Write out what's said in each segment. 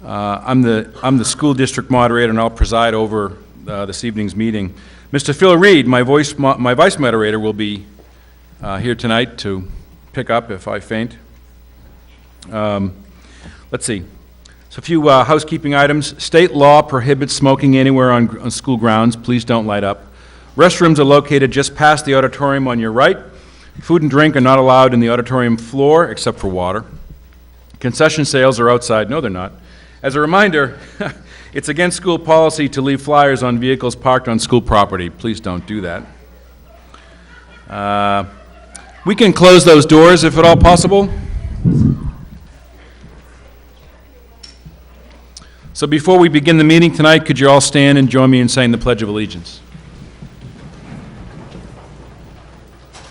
I'm the school district moderator, and I'll preside over this evening's meeting. Mr. Phil Reed, my vice moderator, will be here tonight to pick up if I faint. Let's see. So a few housekeeping items. State law prohibits smoking anywhere on school grounds. Please don't light up. Restrooms are located just past the auditorium on your right. Food and drink are not allowed in the auditorium floor except for water. Concession sales are outside. No, they're not. As a reminder, it's against school policy to leave flyers on vehicles parked on school property. Please don't do that. We can close those doors if at all possible. So before we begin the meeting tonight, could you all stand and join me in saying the Pledge of Allegiance?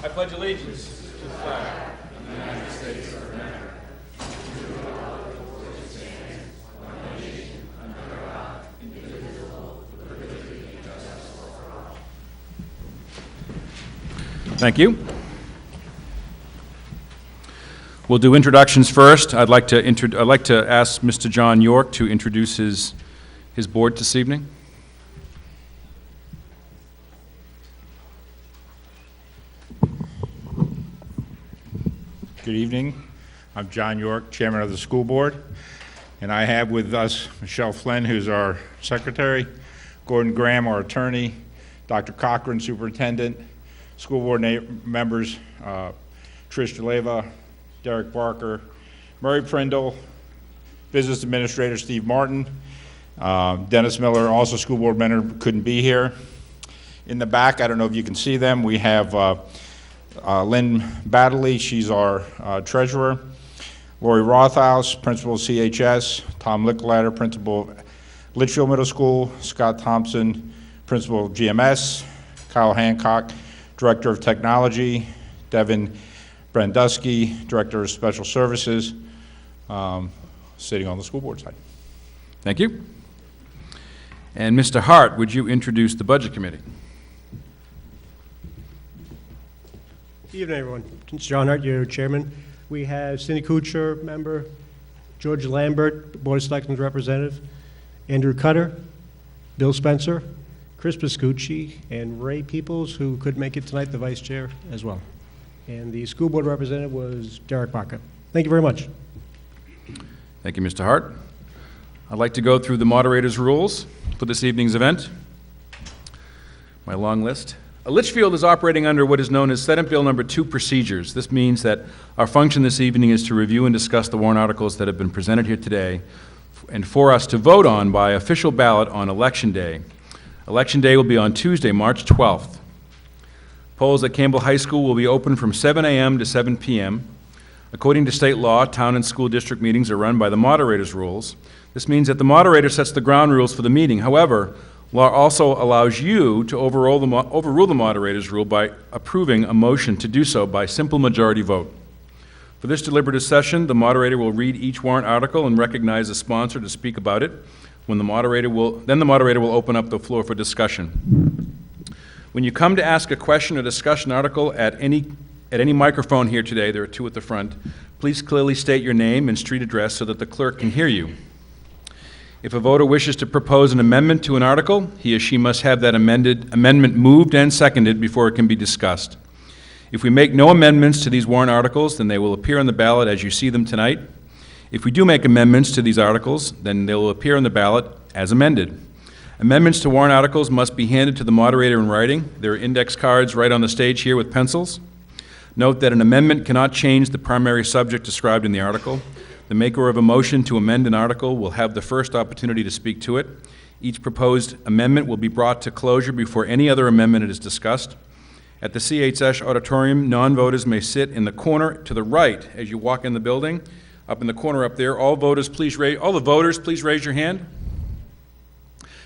I pledge allegiance to the flag of the United States of America, to the republic for which it stands, one nation, under God, indivisible, with liberty and justice for all. Thank you. We'll do introductions first. I'd like to ask Mr. John York to introduce his board this evening. Good evening. I'm John York, Chairman of the School Board, and I have with us Michelle Flynn, who's our Secretary, Gordon Graham, our Attorney, Dr. Cochran, Superintendent, School Board members, Trish DeLeva, Derek Barker, Murray Prindle, Business Administrator Steve Martin, Dennis Miller, also School Board member, couldn't be here. In the back, I don't know if you can see them, we have Lynn Baddeley, she's our treasurer. Lori Rothaus, principal of CHS. Tom Lickletter, principal of Litchfield Middle School. Scott Thompson, principal of GMS. Kyle Hancock, director of technology. Devin Brandusky, director of special services, sitting on the school board side. Thank you. And Mr. Hart, would you introduce the budget committee? Good evening, everyone. It's John Hart, your chairman. We have Cindy Kuchar, member, George Lambert, Board of Selectmen's representative, Andrew Cutter, Bill Spencer, Chris Piscucci, and Ray Peoples, who could make it tonight, the vice chair as well. And the school board representative was Derek Barker. Thank you very much. Thank you, Mr. Hart. I'd like to go through the moderator's rules for this evening's event. My long list. Litchfield is operating under what is known as Senate Bill Number 2 procedures. This means that our function this evening is to review and discuss the warrant articles that have been presented here today and for us to vote on by official ballot on Election Day. Election Day will be on Tuesday, March 12th. Polls at Campbell High School will be open from 7 a.m. to 7 p.m. According to state law, town and school district meetings are run by the moderator's rules. This means that the moderator sets the ground rules for the meeting. However, law also allows you to overrule the moderator's rule by approving a motion to do so by simple majority vote. For this deliberative session, the moderator will read each warrant article and recognize the sponsor to speak about it. Then the moderator will open up the floor for discussion. When you come to ask a question or discussion article at any microphone here today, there are two at the front, please clearly state your name and street address so that the clerk can hear you. If a voter wishes to propose an amendment to an article, he or she must have that amendment moved and seconded before it can be discussed. If we make no amendments to these warrant articles, then they will appear on the ballot as you see them tonight. If we do make amendments to these articles, then they will appear on the ballot as amended. Amendments to warrant articles must be handed to the moderator in writing. There are index cards right on the stage here with pencils. Note that an amendment cannot change the primary subject described in the article. The maker of a motion to amend an article will have the first opportunity to speak to it. Each proposed amendment will be brought to closure before any other amendment is discussed. At the CHS auditorium, non-voters may sit in the corner to the right as you walk in the building. Up in the corner up there, all the voters, please raise your hand.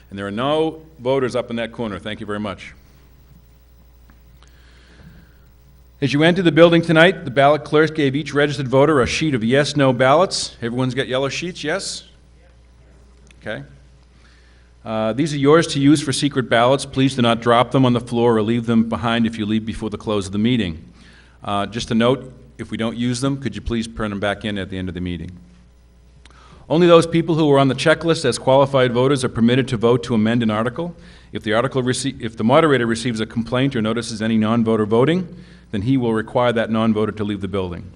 And there are no voters up in that corner. Thank you very much. As you enter the building tonight, the ballot clerk gave each registered voter a sheet of yes/no ballots. Everyone's got yellow sheets, yes? Okay. These are yours to use for secret ballots. Please do not drop them on the floor or leave them behind if you leave before the close of the meeting. Just a note, if we don't use them, could you please turn them back in at the end of the meeting? Only those people who are on the checklist as qualified voters are permitted to vote to amend an article. If the moderator receives a complaint or notices any non-voter voting, then he will require that non-voter to leave the building.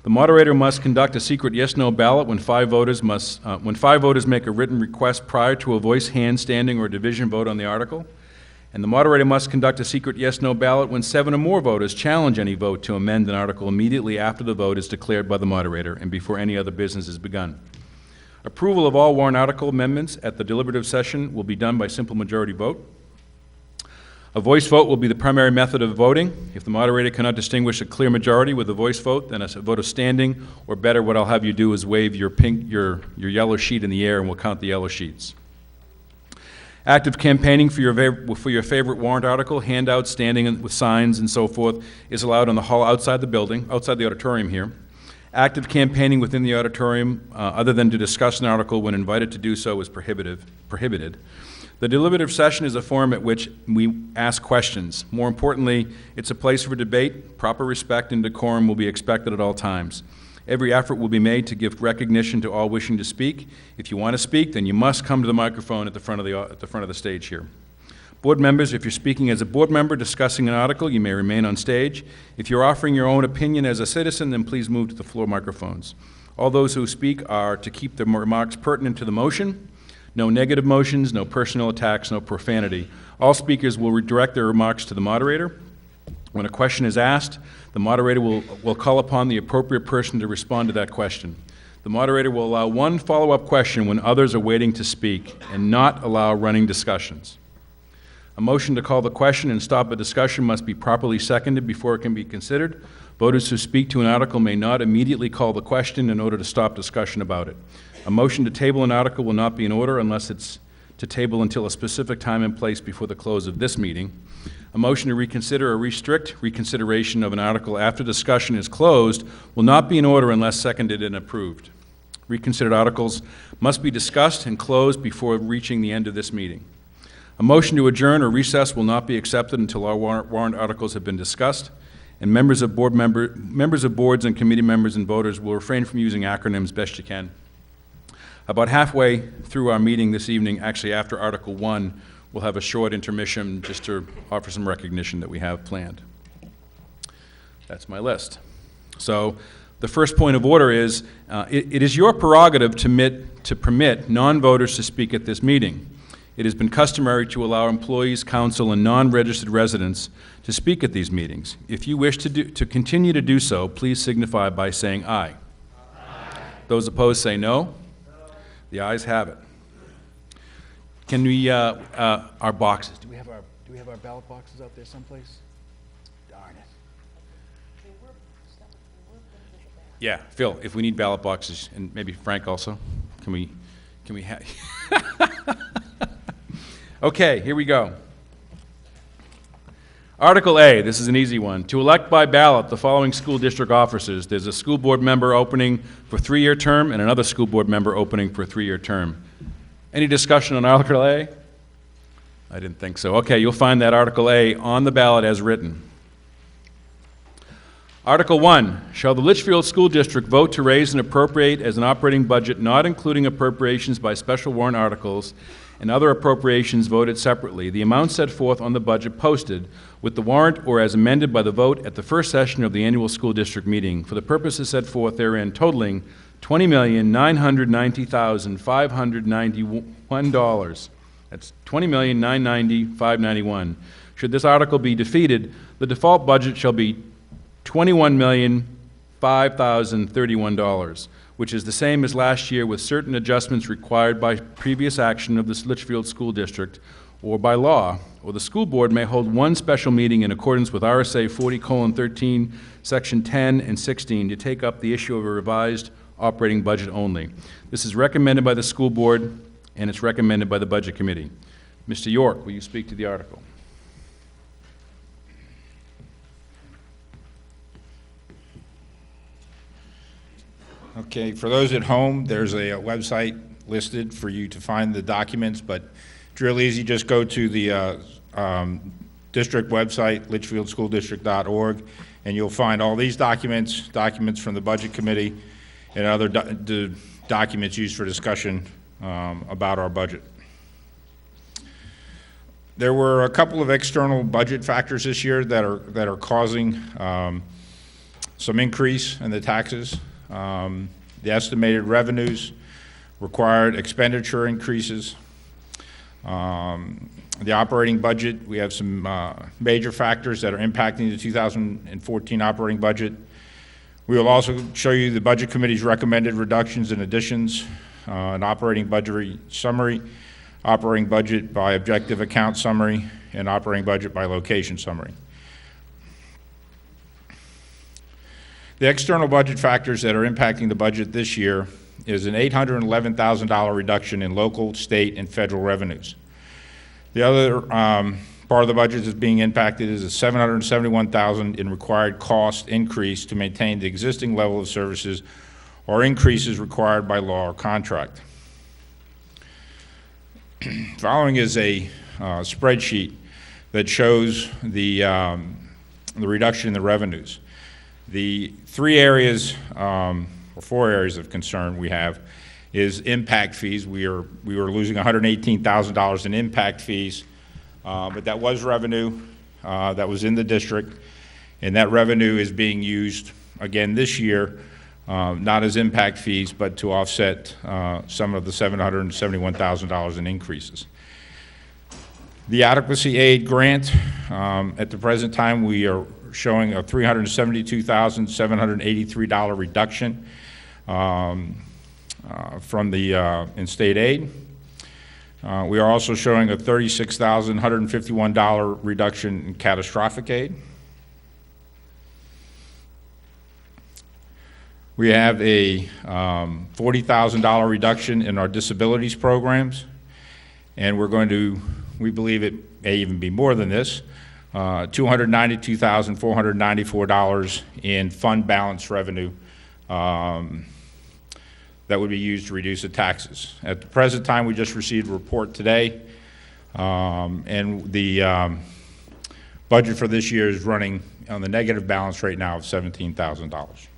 The moderator must conduct a secret yes/no ballot when 5 voters make a written request prior to a voice, hand, standing, or division vote on the article. And the moderator must conduct a secret yes/no ballot when 7 or more voters challenge any vote to amend an article immediately after the vote is declared by the moderator and before any other business is begun. Approval of all warrant article amendments at the deliberative session will be done by simple majority vote. A voice vote will be the primary method of voting. If the moderator cannot distinguish a clear majority with a voice vote, then a vote of standing, or better, what I'll have you do is wave your yellow sheet in the air and we'll count the yellow sheets. Active campaigning for your favorite warrant article, handouts, standing with signs and so forth, is allowed on the hall outside the building, outside the auditorium here. Active campaigning within the auditorium, other than to discuss an article when invited to do so, is prohibited. The deliberative session is a forum at which we ask questions. More importantly, it's a place for debate. Proper respect and decorum will be expected at all times. Every effort will be made to give recognition to all wishing to speak. If you want to speak, then you must come to the microphone at the front of the stage here. Board members, if you're speaking as a board member discussing an article, you may remain on stage. If you're offering your own opinion as a citizen, then please move to the floor microphones. All those who speak are to keep their remarks pertinent to the motion. No negative motions, no personal attacks, no profanity. All speakers will redirect their remarks to the moderator. When a question is asked, the moderator will call upon the appropriate person to respond to that question. The moderator will allow one follow-up question when others are waiting to speak and not allow running discussions. A motion to call the question and stop a discussion must be properly seconded before it can be considered. Voters who speak to an article may not immediately call the question in order to stop discussion about it. A motion to table an article will not be in order unless it's to table until a specific time and place before the close of this meeting. A motion to reconsider or restrict reconsideration of an article after discussion is closed will not be in order unless seconded and approved. Reconsidered articles must be discussed and closed before reaching the end of this meeting. A motion to adjourn or recess will not be accepted until our warrant articles have been discussed, and members of boards and committee members and voters will refrain from using acronyms best you can. About halfway through our meeting this evening, actually after Article 1, we'll have a short intermission just to offer some recognition that we have planned. That's my list. So the first point of order is, it is your prerogative to permit non-voters to speak at this meeting. It has been customary to allow employees, council, and non-registered residents to speak at these meetings. If you wish to continue to do so, please signify by saying aye. Aye. Those opposed say no. The ayes have it. Can we, our boxes, do we have our ballot boxes out there someplace? Darn it. Yeah, Phil, if we need ballot boxes, and maybe Frank also, can we have? Okay, here we go. Article A, this is an easy one. To elect by ballot the following school district officers. There's a school board member opening for a 3-year term and another school board member opening for a 3-year term. Any discussion on Article A? I didn't think so. Okay, you'll find that Article A on the ballot as written. Article 1, shall the Litchfield School District vote to raise and appropriate as an operating budget, not including appropriations by special warrant articles and other appropriations voted separately, the amount set forth on the budget posted with the warrant or as amended by the vote at the first session of the annual school district meeting for the purposes set forth therein, totaling $20,990,591. That's $20,990,591. Should this article be defeated, the default budget shall be $21,005,031, which is the same as last year with certain adjustments required by previous action of the Litchfield School District or by law, or the school board may hold one special meeting in accordance with RSA 40:13, Section 10 and 16 to take up the issue of a revised operating budget only. This is recommended by the school board and it's recommended by the Budget Committee. Mr. York, will you speak to the article? Okay, for those at home, there's a website listed for you to find the documents, but it's real easy. Just go to the district website, litchfieldschooldistrict.org, and you'll find all these documents from the Budget Committee, and other documents used for discussion about our budget. There were a couple of external budget factors this year that are causing some increase in the taxes. The estimated revenues, required expenditure increases. The operating budget, we have some major factors that are impacting the 2014 operating budget. We will also show you the Budget Committee's recommended reductions and additions, an operating budget summary, operating budget by objective account summary, and operating budget by location summary. The external budget factors that are impacting the budget this year is an $811,000 reduction in local, state, and federal revenues. The other part of the budget that's being impacted is a $771,000 in required cost increase to maintain the existing level of services or increases required by law or contract. Following is a spreadsheet that shows the reduction in the revenues. The three areas, or four areas of concern we have is impact fees. We were losing $118,000 in impact fees, but that was revenue that was in the district, and that revenue is being used again this year, not as impact fees, but to offset some of the $771,000 in increases. The adequacy aid grant, at the present time, we are showing a $372,783 reduction from the in-state aid. We are also showing a $36,151 reduction in catastrophic aid. We have a $40,000 reduction in our disabilities programs, and we believe it may even be more than this, $292,494 in fund balance revenue that would be used to reduce the taxes. At the present time, we just received a report today, and the budget for this year is running on the negative balance right now of $17,000.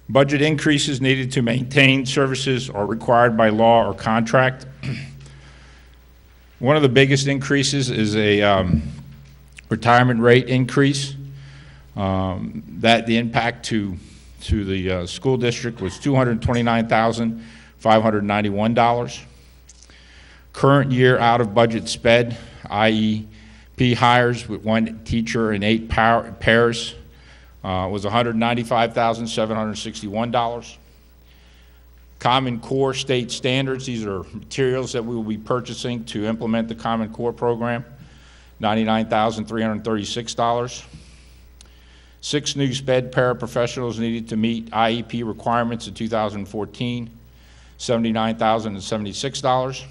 Budget increases needed to maintain services are required by law or contract. One of the biggest increases is a retirement rate increase. That the impact to the school district was $229,591. Current year out of budget sped, IEP hires with one teacher and 8 pairs was $195,761. Common Core state standards, these are materials that we will be purchasing to implement the Common Core program, $99,336. 6 new SPED paraprofessionals needed to meet IEP requirements in 2014, $79,076.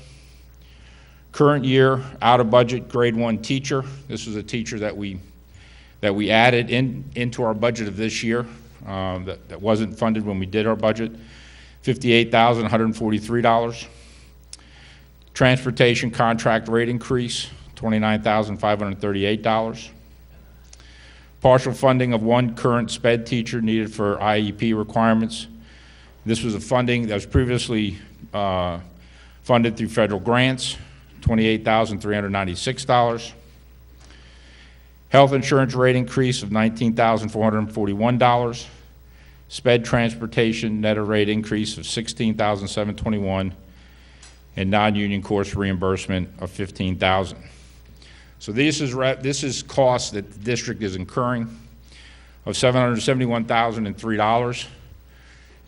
Current year, out of budget, grade 1 teacher. This was a teacher that we added into our budget of this year that wasn't funded when we did our budget, $58,143. Transportation contract rate increase, $29,538. Partial funding of 1 current SPED teacher needed for IEP requirements. This was a funding that was previously funded through federal grants, $28,396. Health insurance rate increase of $19,441. SPED transportation net rate increase of $16,721, and non-union course reimbursement of $15,000. So this is costs that the district is incurring of $771,003,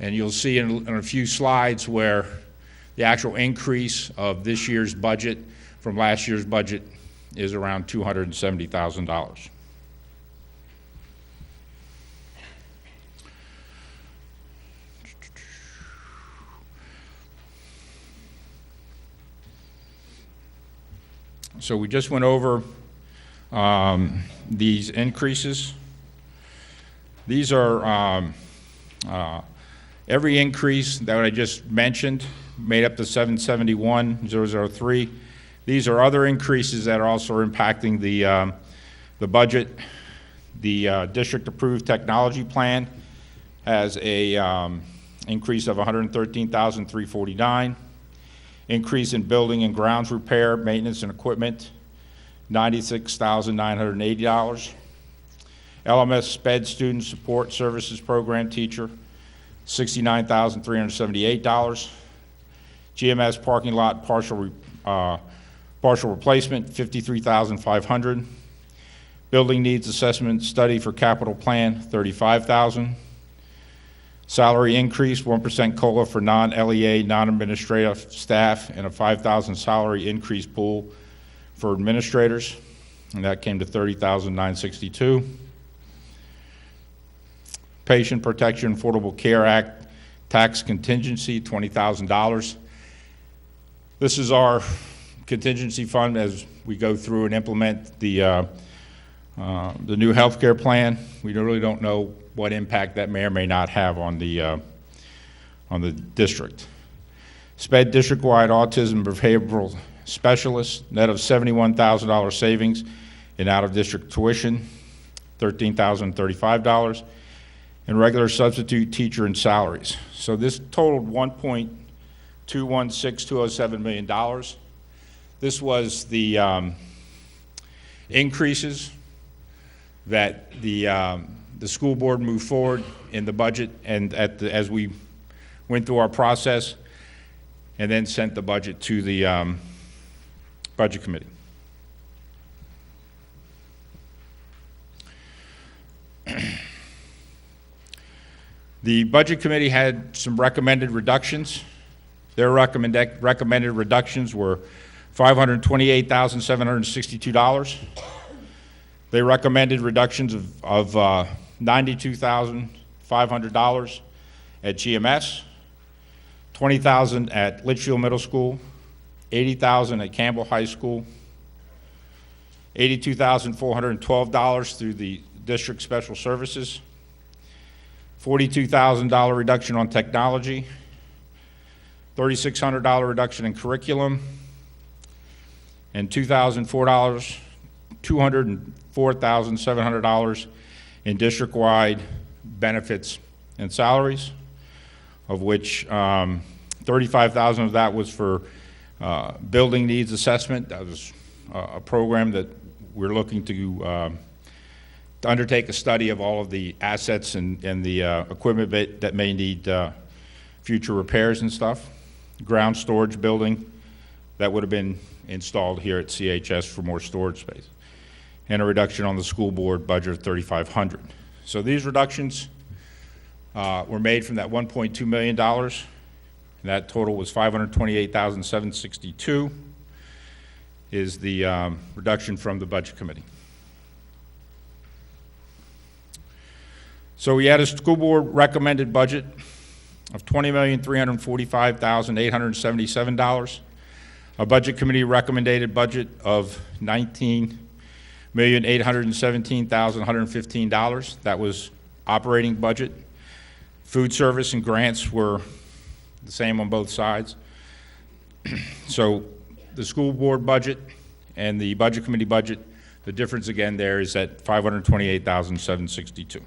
and you'll see in a few slides where the actual increase of this year's budget from last year's budget is around $270,000. So we just went over these increases. These are every increase that I just mentioned made up the $771,003. These are other increases that are also impacting the budget. The district approved technology plan has a increase of $113,349. Increase in building and grounds repair, maintenance, and equipment, $96,980. LMS SPED Student Support Services Program Teacher, $69,378. GMS Parking Lot Partial Replacement, $53,500. Building Needs Assessment Study for Capital Plan, $35,000. Salary increase, 1% COLA for non-LEA, non-administrative staff, and a $5,000 salary increase pool for administrators, and that came to $30,962. Patient Protection Affordable Care Act tax contingency, $20,000. This is our contingency fund as we go through and implement the new health care plan. We really don't know what impact that may or may not have on the district. SPED district-wide autism behavioral specialist, net of $71,000 savings in out-of-district tuition, $13,035, and regular substitute teacher and salaries. So this totaled $1.216207 million. This was the increases that the school board moved forward in the budget and as we went through our process and then sent the budget to the budget committee. The budget committee had some recommended reductions. Their recommended reductions were $528,762. They recommended reductions of $92,500 at GMS, $20,000 at Litchfield Middle School, $80,000 at Campbell High School, $82,412 through the district special services, $42,000 reduction on technology, $3,600 reduction in curriculum, and $204,700 in district-wide benefits and salaries, of which 35,000 of that was for building needs assessment. That was a program that we're looking to undertake a study of all of the assets and the equipment that may need future repairs and stuff. Ground storage building that would have been installed here at CHS for more storage space. And a reduction on the school board budget of $3,500. So these reductions were made from that $1.2 million. And that total was $528,762 is the reduction from the budget committee. So we had a school board recommended budget of $20,345,877. A budget committee recommended budget of $19,817,115. That was operating budget. Food service and grants were the same on both sides. So the school board budget and the budget committee budget, the difference again there is at $528,762.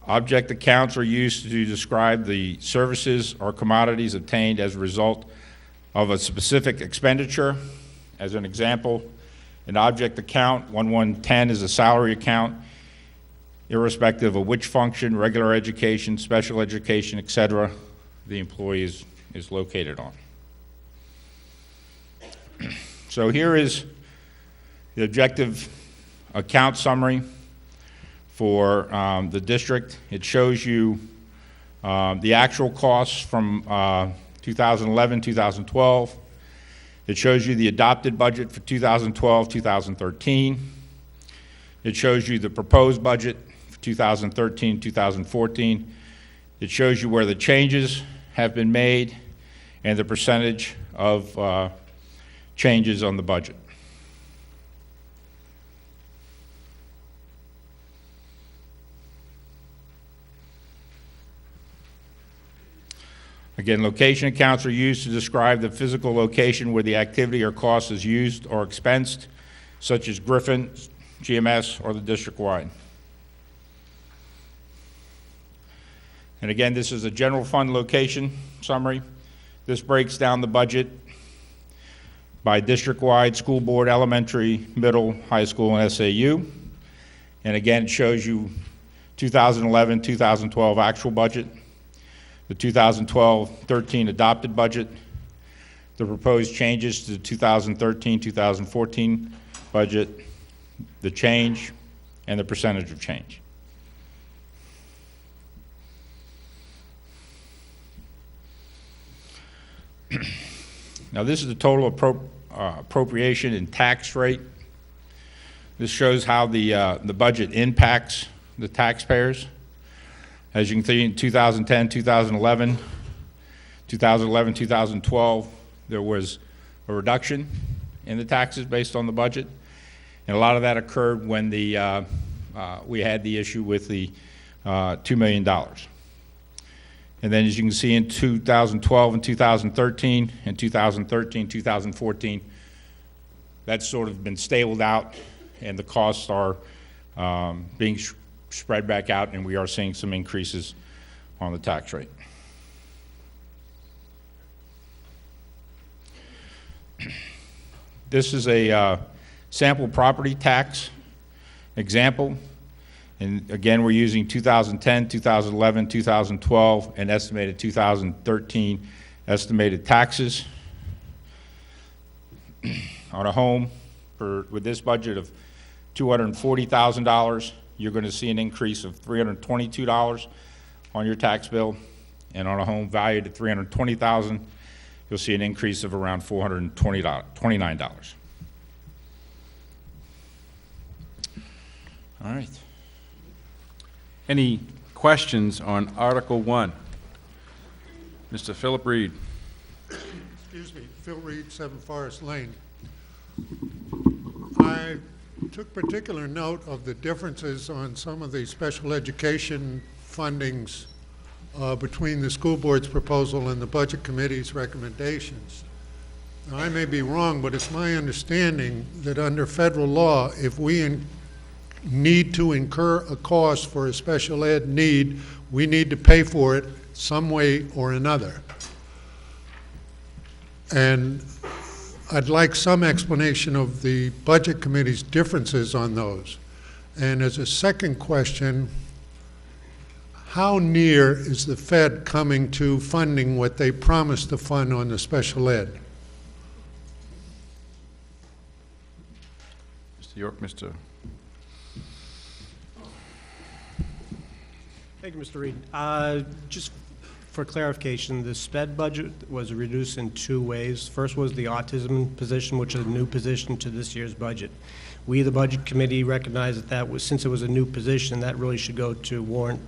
Object accounts are used to describe the services or commodities obtained as a result of a specific expenditure. As an example, an object account, 1110, is a salary account, irrespective of which function, regular education, special education, etc., the employee is located on. So here is the objective account summary for the district. It shows you the actual costs from 2011, 2012. It shows you the adopted budget for 2012, 2013. It shows you the proposed budget for 2013, 2014. It shows you where the changes have been made and the percentage of changes on the budget. Again, location accounts are used to describe the physical location where the activity or cost is used or expensed, such as Griffin GMS, or the district-wide. And again, this is a general fund location summary. This breaks down the budget by district-wide, school board, elementary, middle, high school, and SAU. And again, it shows you 2011, 2012 actual budget, the 2012-13 adopted budget, the proposed changes to the 2013, 2014 budget, the change, and the percentage of change. Now, this is the total appropriation and tax rate. This shows how the budget impacts the taxpayers. As you can see, in 2010, 2011, 2012, there was a reduction in the taxes based on the budget, and a lot of that occurred when we had the issue with the $2 million. And then, as you can see, in 2012 and 2013, and 2013, 2014, that's sort of been stabled out, and the costs are being spread back out, and we are seeing some increases on the tax rate. This is a sample property tax example. And again, we're using 2010, 2011, 2012, and estimated 2013 estimated taxes. On a home with this budget of $240,000, you're going to see an increase of $322 on your tax bill. And on a home valued at $320,000, you'll see an increase of around $429. All right. Any questions on Article 1? Mr. Philip Reed. Excuse me, Phil Reed, 7 Forest Lane. I took particular note of the differences on some of the special education fundings between the school board's proposal and the budget committee's recommendations. Now, I may be wrong, but it's my understanding that under federal law, if we need to incur a cost for a special ed need, we need to pay for it some way or another. And I'd like some explanation of the budget committee's differences on those. And as a second question, how near is the Fed coming to funding what they promised to fund on the special ed? Mr. York, Mr. Thank you, Mr. Reed. Just for clarification, the SPED budget was reduced in 2 ways. First was the autism position, which is a new position to this year's budget. We, the Budget Committee, recognized that was, since it was a new position, that really should go to warrant.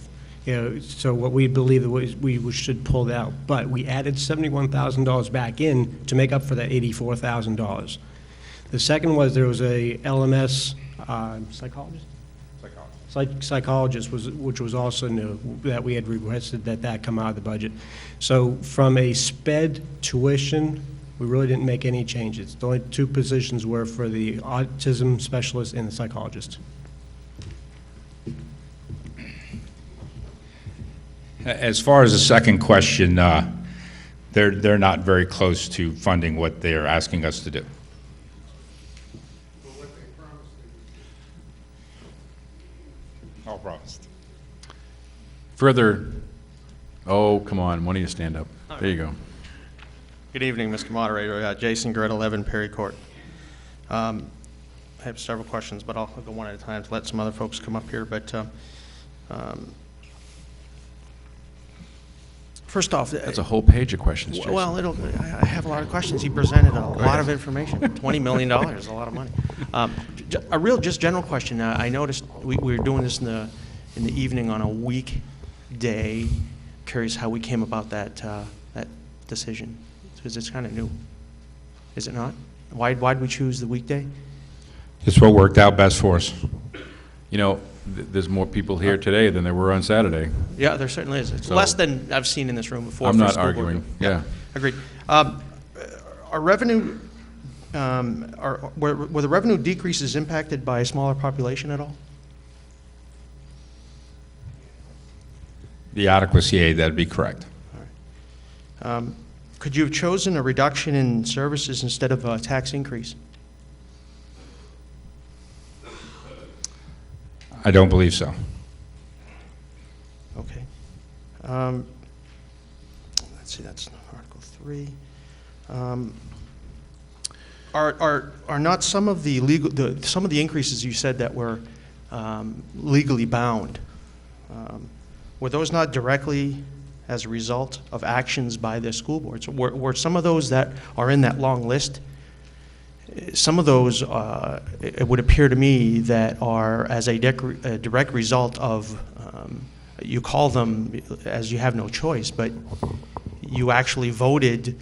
So what we believe that we should pull that out. But we added $71,000 back in to make up for that $84,000. The second was there was a LMS psychologist? Psychologist, which was also new, that we had requested that come out of the budget. So from a SPED tuition, we really didn't make any changes. The only 2 positions were for the autism specialist and the psychologist. As far as the second question, they're not very close to funding what they're asking us to do. All promised. Further, oh, come on, one of you stand up. There you go. Good evening, Mr. Moderator. Jason Grit, 11 Perry Court. I have several questions, but I'll go one at a time to let some other folks come up here. But first off, That's a whole page of questions, Jason. well, I have a lot of questions. He presented a lot of information. $20 million is a lot of money. A real, just general question. I noticed we were doing this in the evening on a weekday. Curious how we came about that decision, because it's kind of new. Is it not? Why'd we choose the weekday? It's what worked out best for us. You know, there's more people here today than there were on Saturday. Yeah, there certainly is. It's So- less than I've seen in this room before. I'm for a not school board. arguing, yeah. Agreed. Our revenue were the revenue decreases impacted by a smaller population at all? The adequacy aid, that'd be correct. Could you have chosen a reduction in services instead of a tax increase? I don't believe so. Okay. Let's see, that's Article 3. Are not some of the some of the increases you said that were legally bound, were those not directly as a result of actions by the school boards? Were some of those that are in that long list, some of those, it would appear to me, that are as a direct result of, you call them as you have no choice, but you actually voted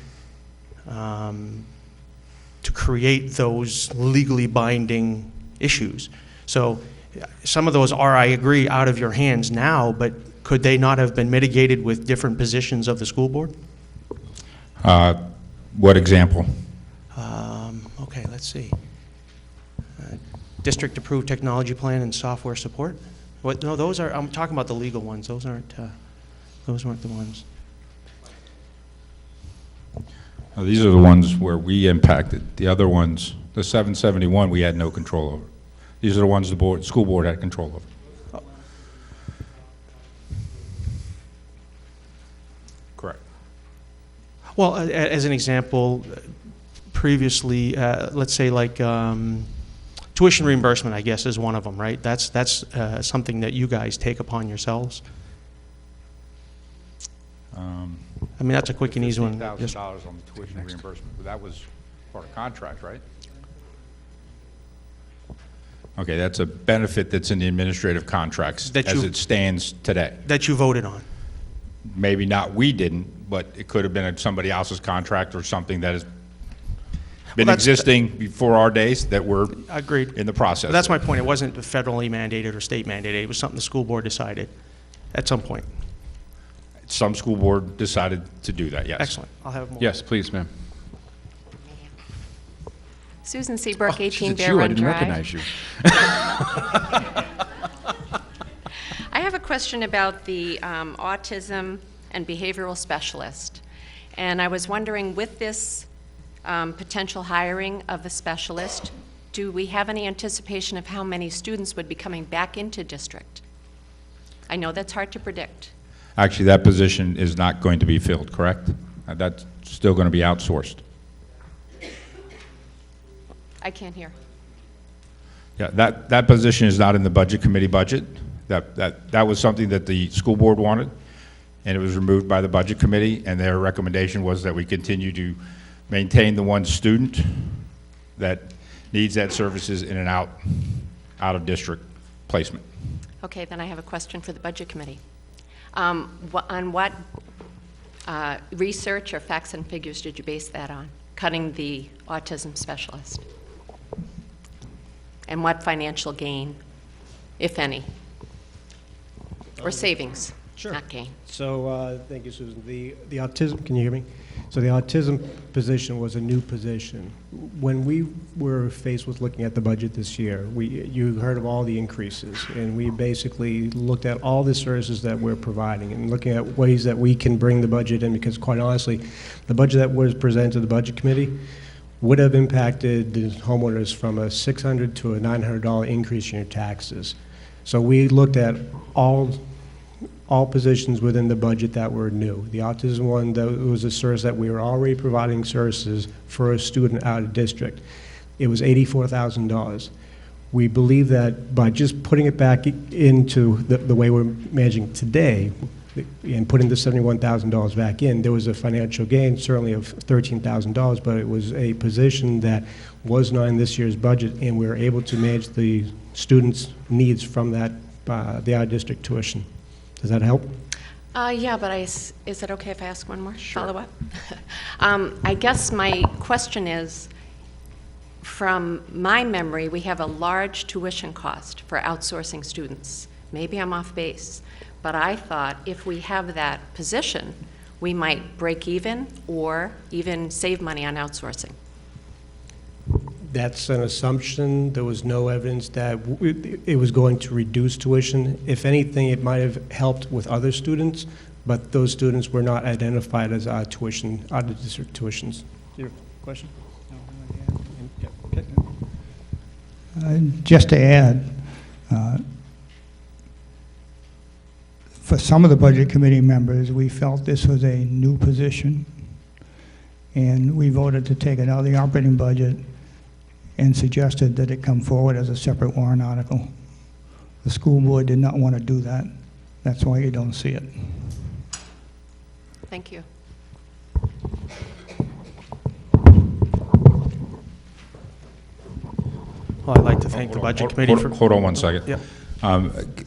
to create those legally binding issues. So some of those are, I agree, out of your hands now, but could they not have been mitigated with different positions of the school board? What example? Okay, let's see. District approved technology plan and software support? What, no, those are, I'm talking about the legal ones. Those weren't the ones. These are the ones where we impacted. The other ones, the 771, we had no control over. These are the ones the school board had control over. Correct. Well, as an example, previously, let's say like tuition reimbursement, I guess, is one of them, right? That's something that you guys take upon yourselves. I mean, that's a quick and easy one. $15,000 on the tuition reimbursement, but that was part of contract, right? Okay, that's a benefit that's in the administrative contracts as it stands today. That you voted on. Maybe not we didn't, but it could have been somebody else's contract or something that has been existing before our days that we're agreed in the process. But that's my point. It wasn't federally mandated or state mandated. It was something the school board decided at some point. Some school board decided to do that, yes. Excellent. I'll have more. Yes, please, ma'am. Susan Seabrook, 18 It's Bear you. I Run didn't Drive. recognize you. I have a question about the autism and behavioral specialist. And I was wondering, with this potential hiring of a specialist, do we have any anticipation of how many students would be coming back into district? I know that's hard to predict. Actually, that position is not going to be filled, correct? That's still going to be outsourced. I can't hear. Yeah, that position is not in the budget committee budget. That was something that the school board wanted, and it was removed by the budget committee, and their recommendation was that we continue to maintain the one student that needs that services in and out of district placement. Okay, then I have a question for the budget committee. On what research or facts and figures did you base that on, cutting the autism specialist? And what financial gain, if any? Or savings, Sure. not gain? So, thank you, Susan. The autism, can you hear me? So the autism position was a new position. When we were faced with looking at the budget this year, you heard of all the increases, and we basically looked at all the services that we're providing and looking at ways that we can bring the budget in, because quite honestly, the budget that was presented to the budget committee would have impacted the homeowners from a $600 to a $900 increase in your taxes. So we looked at all positions within the budget that were new. The autism one, that was a service that we were already providing services for a student out of district. It was $84,000. We believe that by just putting it back into the way we're managing today and putting the $71,000 back in, there was a financial gain, certainly of $13,000, but it was a position that was not in this year's budget, and we were able to manage the students' needs from that, the out-of-district tuition. Does that help? Yeah, but is it okay if I ask one more follow-up? I guess my question is, from my memory, we have a large tuition cost for outsourcing students. Maybe I'm off base, but I thought if we have that position, we might break even or even save money on outsourcing. That's an assumption. There was no evidence that it was going to reduce tuition. If anything, it might have helped with other students, but those students were not identified as out-of-district tuitions. Your question? Just to add, for some of the Budget Committee members, we felt this was a new position, and we voted to take it out of the operating budget and suggested that it come forward as a separate warrant article. The school board did not want to do that. That's why you don't see it. Thank you. Well, I'd like to thank the Budget Committee for... Hold on one second. Yep.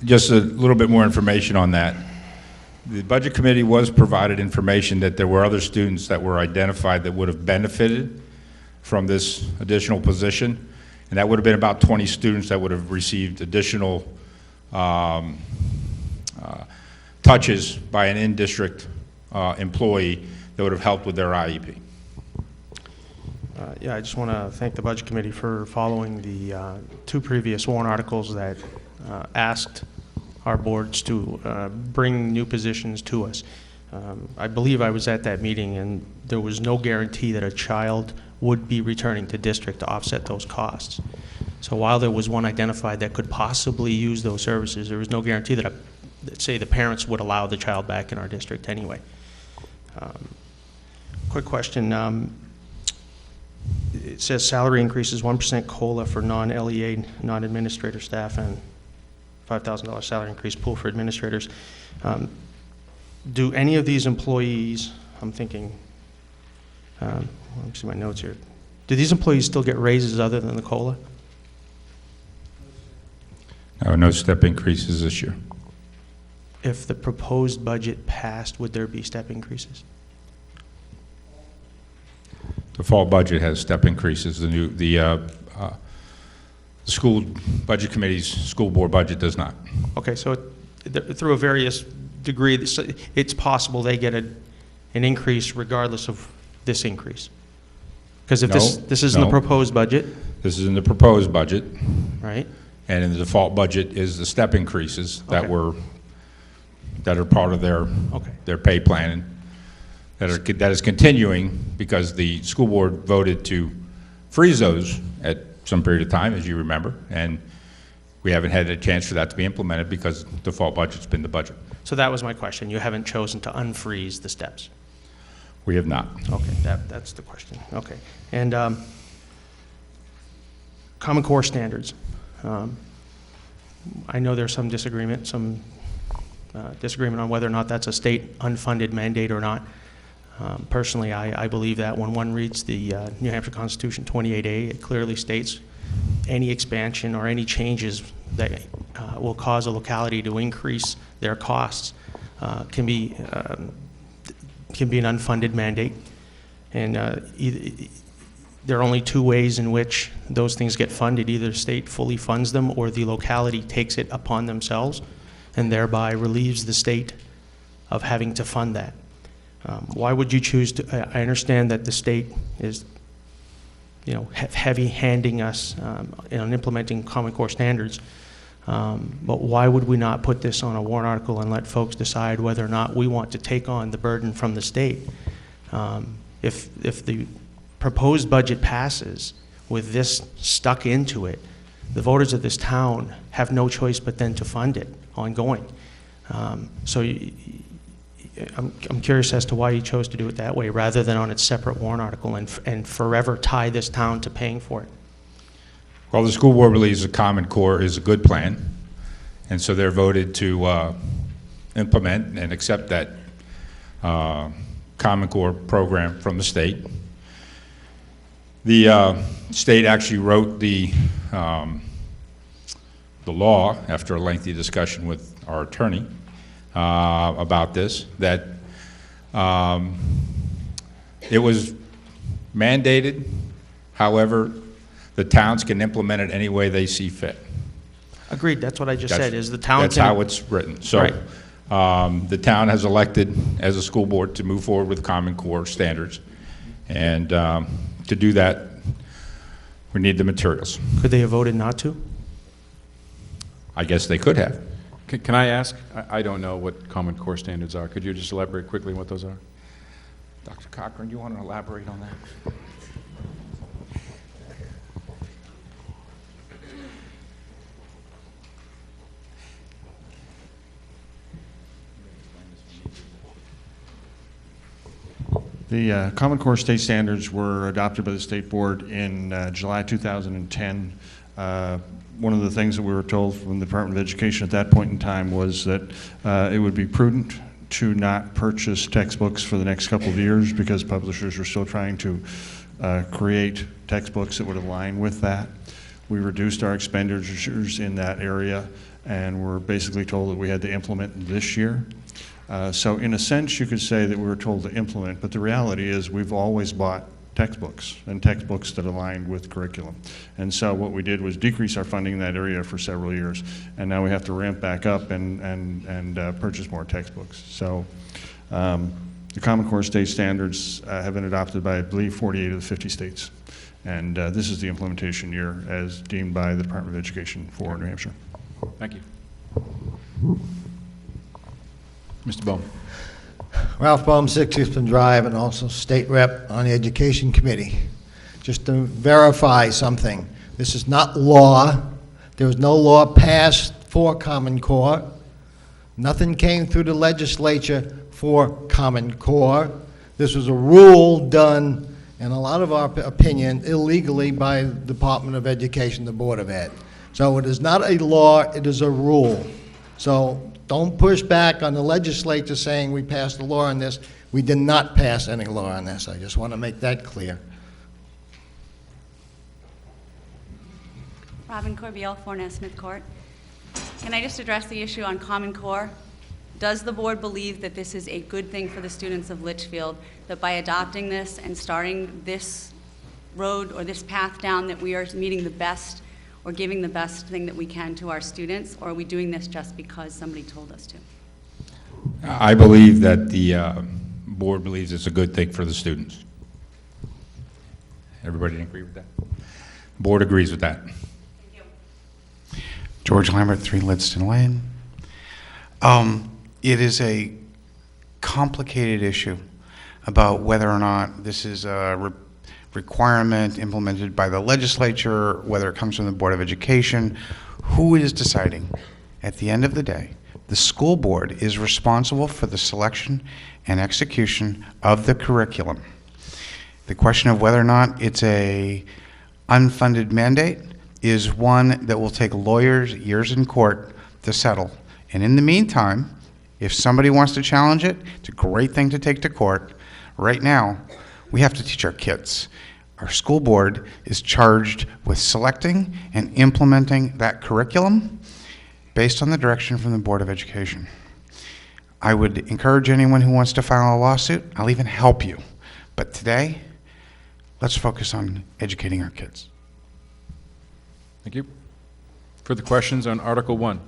Just a little bit more information on that. The Budget Committee was provided information that there were other students that were identified that would have benefited from this additional position, and that would have been about 20 students that would have received additional touches by an in-district employee that would have helped with their IEP. Yeah, I just want to thank the Budget Committee for following the two previous warrant articles that asked our boards to bring new positions to us. I believe I was at that meeting, and there was no guarantee that a child would be returning to district to offset those costs. So while there was one identified that could possibly use those services, there was no guarantee that, say, the parents would allow the child back in our district anyway. Quick question. It says salary increases 1% COLA for non-LEA, non-administrator staff, and $5,000 salary increase pool for administrators. Do any of these employees, I'm thinking, let me see my notes here. Do these employees still get raises other than the COLA? No step increases this year. If the proposed budget passed, would there be step increases? The fall budget has step increases. The school budget committee's school board budget does not. Okay, so through a various degree, it's possible they get an increase regardless of this increase. Because if this is in the proposed budget. This is in the proposed budget. Right. And in the default budget is the step increases that are part of their pay plan, and that is continuing because the school board voted to freeze those at some period of time, as you remember, and we haven't had a chance for that to be implemented because the default budget's been the budget. So that was my question. You haven't chosen to unfreeze the steps? We have not. Okay, that's the question. Okay. And Common Core standards. I know there's some disagreement on whether or not that's a state unfunded mandate or not. Personally, I believe that when one reads the New Hampshire Constitution 28A, it clearly states any expansion or any changes that will cause a locality to increase their costs can be an unfunded mandate. And there are only two ways in which those things get funded. Either the state fully funds them or the locality takes it upon themselves and thereby relieves the state of having to fund that. Why would you choose to, I understand that the state is, heavy-handing us in implementing Common Core standards, but why would we not put this on a warrant article and let folks decide whether or not we want to take on the burden from the state? If the proposed budget passes with this stuck into it, the voters of this town have no choice but then to fund it ongoing. I'm curious as to why you chose to do it that way rather than on its separate warrant article and forever tie this town to paying for it. Well, the school board believes the Common Core is a good plan, and so they're voted to implement and accept that Common Core program from the state. The state actually wrote the law after a lengthy discussion with our attorney about this, that it was mandated. However, the towns can implement it any way they see fit. Agreed. That's what I just said. Is the town? That's how it's written. So, right. The town has elected, as a school board, to move forward with Common Core standards, and to do that, We need the materials. Could they have voted not to? I guess they could have. Can I ask? I don't know what Common Core standards are. Could you just elaborate quickly on what those are? Dr. Cochran, do you want to elaborate on that? The Common Core state standards were adopted by the state board in July 2010. One of the things that we were told from the Department of Education at that point in time was that it would be prudent to not purchase textbooks for the next couple of years because publishers were still trying to create textbooks that would align with that. We reduced our expenditures in that area and were basically told that we had to implement this year. So in a sense, you could say that we were told to implement, but the reality is we've always bought textbooks and textbooks that aligned with curriculum. And so what we did was decrease our funding in that area for several years. And now we have to ramp back up and purchase more textbooks. So the Common Core state standards have been adopted by, I believe, 48 of the 50 states. And this is the implementation year as deemed by the Department of Education for New Hampshire. Thank you. Mr. Bohm. Ralph Bohm, 6 Eastern Drive, and also state rep on the Education Committee. Just to verify something, this is not law. There was no law passed for Common Core. Nothing came through the legislature for Common Core. This was a rule done, in a lot of our opinion, illegally by the Department of Education, the Board of Ed. So it is not a law, it is a rule. So don't push back on the legislature saying we passed a law on this. We did not pass any law on this. I just want to make that clear. Robin Corbeil, 4 Smith Court. Can I just address the issue on Common Core? Does the board believe that this is a good thing for the students of Litchfield, that by adopting this and starting this road or this path down that we are meeting the best or giving the best thing that we can to our students, or are we doing this just because somebody told us to? I believe that the board believes it's a good thing for the students. Everybody agree with that? Board agrees with that. Thank you. George Lambert, 3 Lidston Lane. It is a complicated issue about whether or not this is a requirement implemented by the legislature, whether it comes from the Board of Education. Who is deciding? At the end of the day, the school board is responsible for the selection and execution of the curriculum. The question of whether or not it's a unfunded mandate is one that will take lawyers years in court to settle. And in the meantime, if somebody wants to challenge it, it's a great thing to take to court. Right now, we have to teach our kids. Our school board is charged with selecting and implementing that curriculum based on the direction from the Board of Education. I would encourage anyone who wants to file a lawsuit. I'll even help you. But today, let's focus on educating our kids. Thank you. Further questions on Article 1?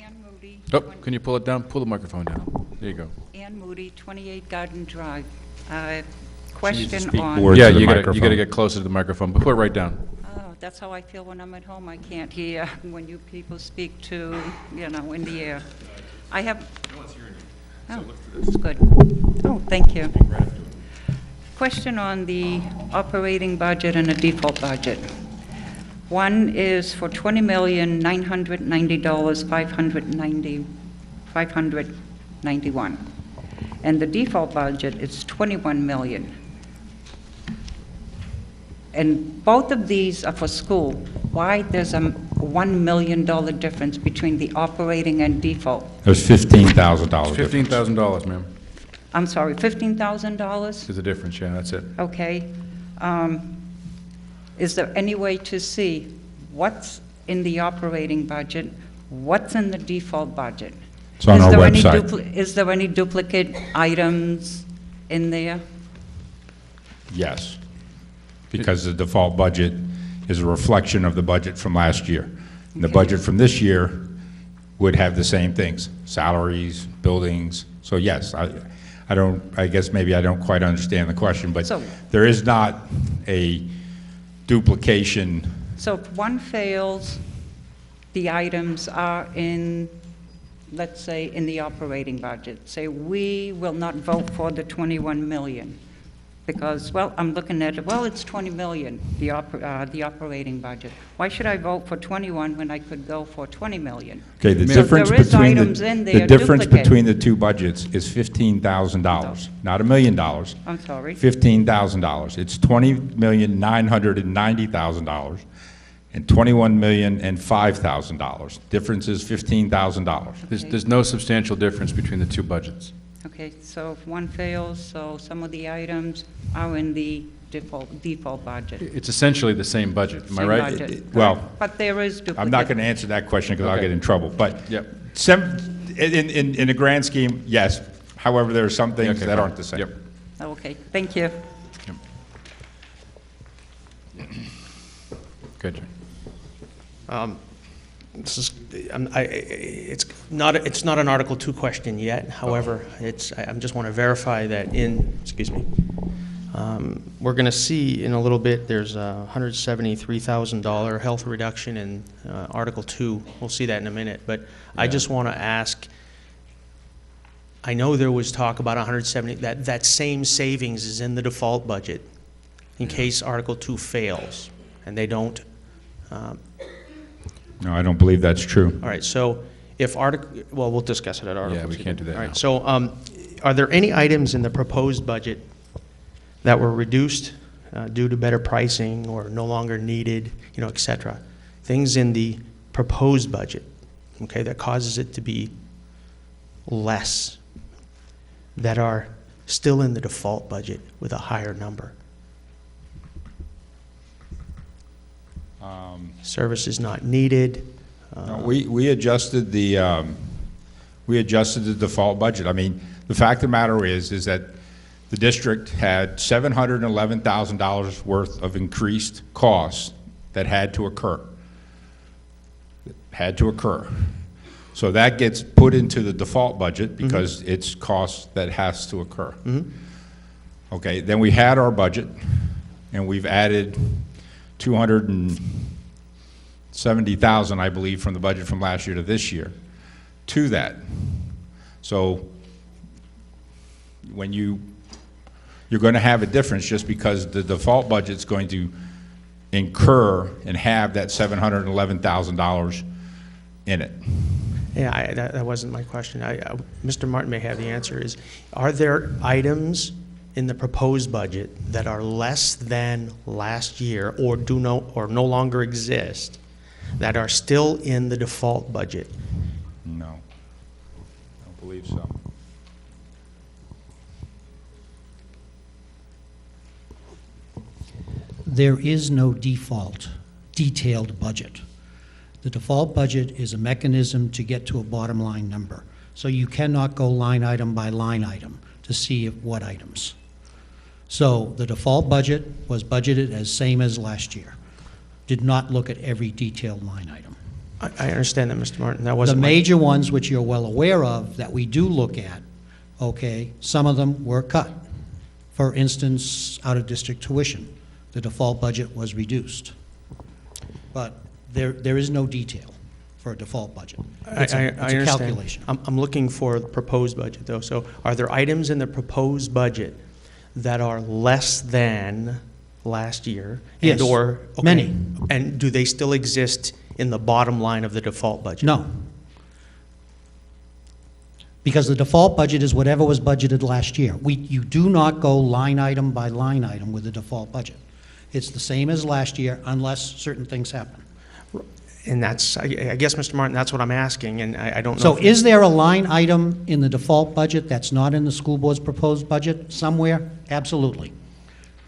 Ann Moody. Oh, can you pull it down? Pull the microphone down. There you go. Ann Moody, 28 Garden Drive. She needs to Question speak on... more Yeah, to the you microphone. gotta get closer to the microphone, but put it right down. Oh, that's how I feel when I'm at home. I can't hear when you people speak to, you know, in the air. I have... Oh, that's good. Oh, thank you. Question on the operating budget and the default budget. One is for $20,990,591, and the default budget is $21 million. And both of these are for school. Why there's a $1 million difference between the operating and default? There's $15,000 difference. $15,000, ma'am, I'm sorry, $15,000? is the difference, yeah, that's it. Okay. Is there any way to see what's in the operating budget, what's in the default budget? It's on our website. Is there any duplicate items in there? Yes, because the default budget is a reflection of the budget from last year. And the budget from this year would have the same things, salaries, buildings. So yes, I guess maybe I don't quite understand the question, but So- there is not a duplication. So if one fails, the items are in, let's say, in the operating budget. Say, we will not vote for the 21 million, because, well, I'm looking at it, well, it's 20 million, the operating budget. Why should I vote for 21 when I could go for 20 million? Okay, the So difference there is between items in there the difference duplicate. between the two budgets is $15,000, not $1 million. I'm sorry. $15,000. It's $20,990,000 and $21,005,000. Difference is $15,000. There's no substantial difference between the two budgets. Okay, so if one fails, so some of the items are in the default budget. It's essentially the same budget, am I Same right? budget, well, correct. But there is duplicate. I'm not going to answer that question because I'll Okay. get in trouble. But Yep. in the grand scheme, yes. However, there are some things Okay, that fine. aren't the same. Yep. Okay, thank you. Good. This is, it's not an Article 2 question yet. However, I just want to verify that excuse me, we're going to see in a little bit, there's a $173,000 health reduction in Article 2. We'll see that in a minute. But I just want to ask, I know there was talk about 170, that same savings is in the default budget in case Article 2 fails and they don't. No, I don't believe that's true. All right, so if well, we'll discuss it at Article 2. Yeah, we can't do that All right, now. so are there any items in the proposed budget that were reduced due to better pricing or no longer needed, et cetera? Things in the proposed budget, okay, that causes it to be less, that are still in the default budget with a higher number? Services not needed. No, we adjusted the default budget. I mean, the fact of the matter is that the district had $711,000 worth of increased costs that had to occur. So that gets put into the default budget because it's costs that has to occur. Okay, then we had our and we've added $270,000, I believe, from the budget from last year to this year to that. So when you're going to have a difference just because the default budget's going to incur and have that $711,000 in it. Yeah, that wasn't my question. Mr. Martin may have the answer. Are there items in the proposed budget that are less than last year or no longer exist that are still in the default budget? No, I don't believe so. There is no default detailed budget. The default budget is a mechanism to get to a bottom line number. So you cannot go line item by line item to see what items. So the default budget was budgeted as same as last year. Did not look at every detailed line item. I understand that, Mr. Martin. That The wasn't major ones, which you're well aware of, that we do look at, okay, some of them were cut. For instance, out-of-district tuition, the default budget was reduced. But there is no detail for a default budget. It's a understand. calculation. I'm looking for the proposed budget, though. So are there items in the proposed budget that are less than last year? Yes, Okay. many. And do they still exist in the bottom line of the default budget? No. Because the default budget is whatever was budgeted last year. You do not go line item by line item with the default budget. It's the same as last year unless certain things happen. And that's, I guess, Mr. Martin, that's what I'm asking, and I don't know. So is there a line item in the default budget that's not in the school board's proposed budget somewhere? Absolutely.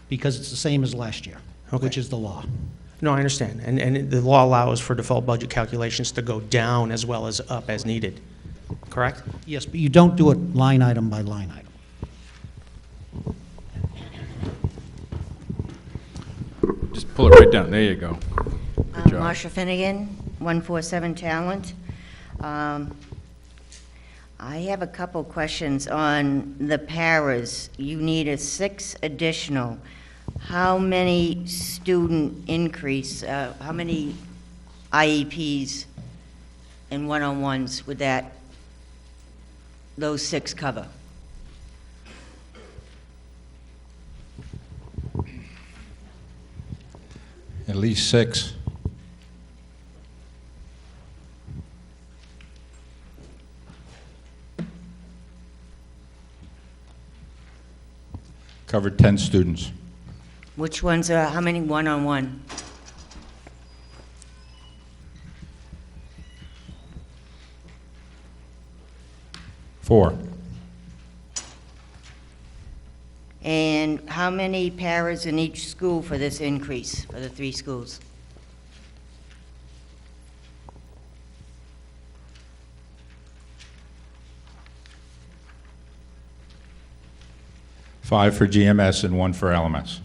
Because it's the same as last year, which is the law. No, I understand. And the law allows for default budget calculations to go down as well as up as needed, correct? Yes, but you don't do it line item by line item. Just pull it right down. There you go. Good job. Marsha Finnegan, 147 Talent. I have a couple questions on the paras. You need a 6 additional. How many student increase, how many IEPs and one-on-ones would those 6 cover? At least 6. Covered 10 students. Which ones are, how many one-on-one? Four. And how many paras in each school for this increase, for the 3 schools? Five for GMS and 1 for LMS.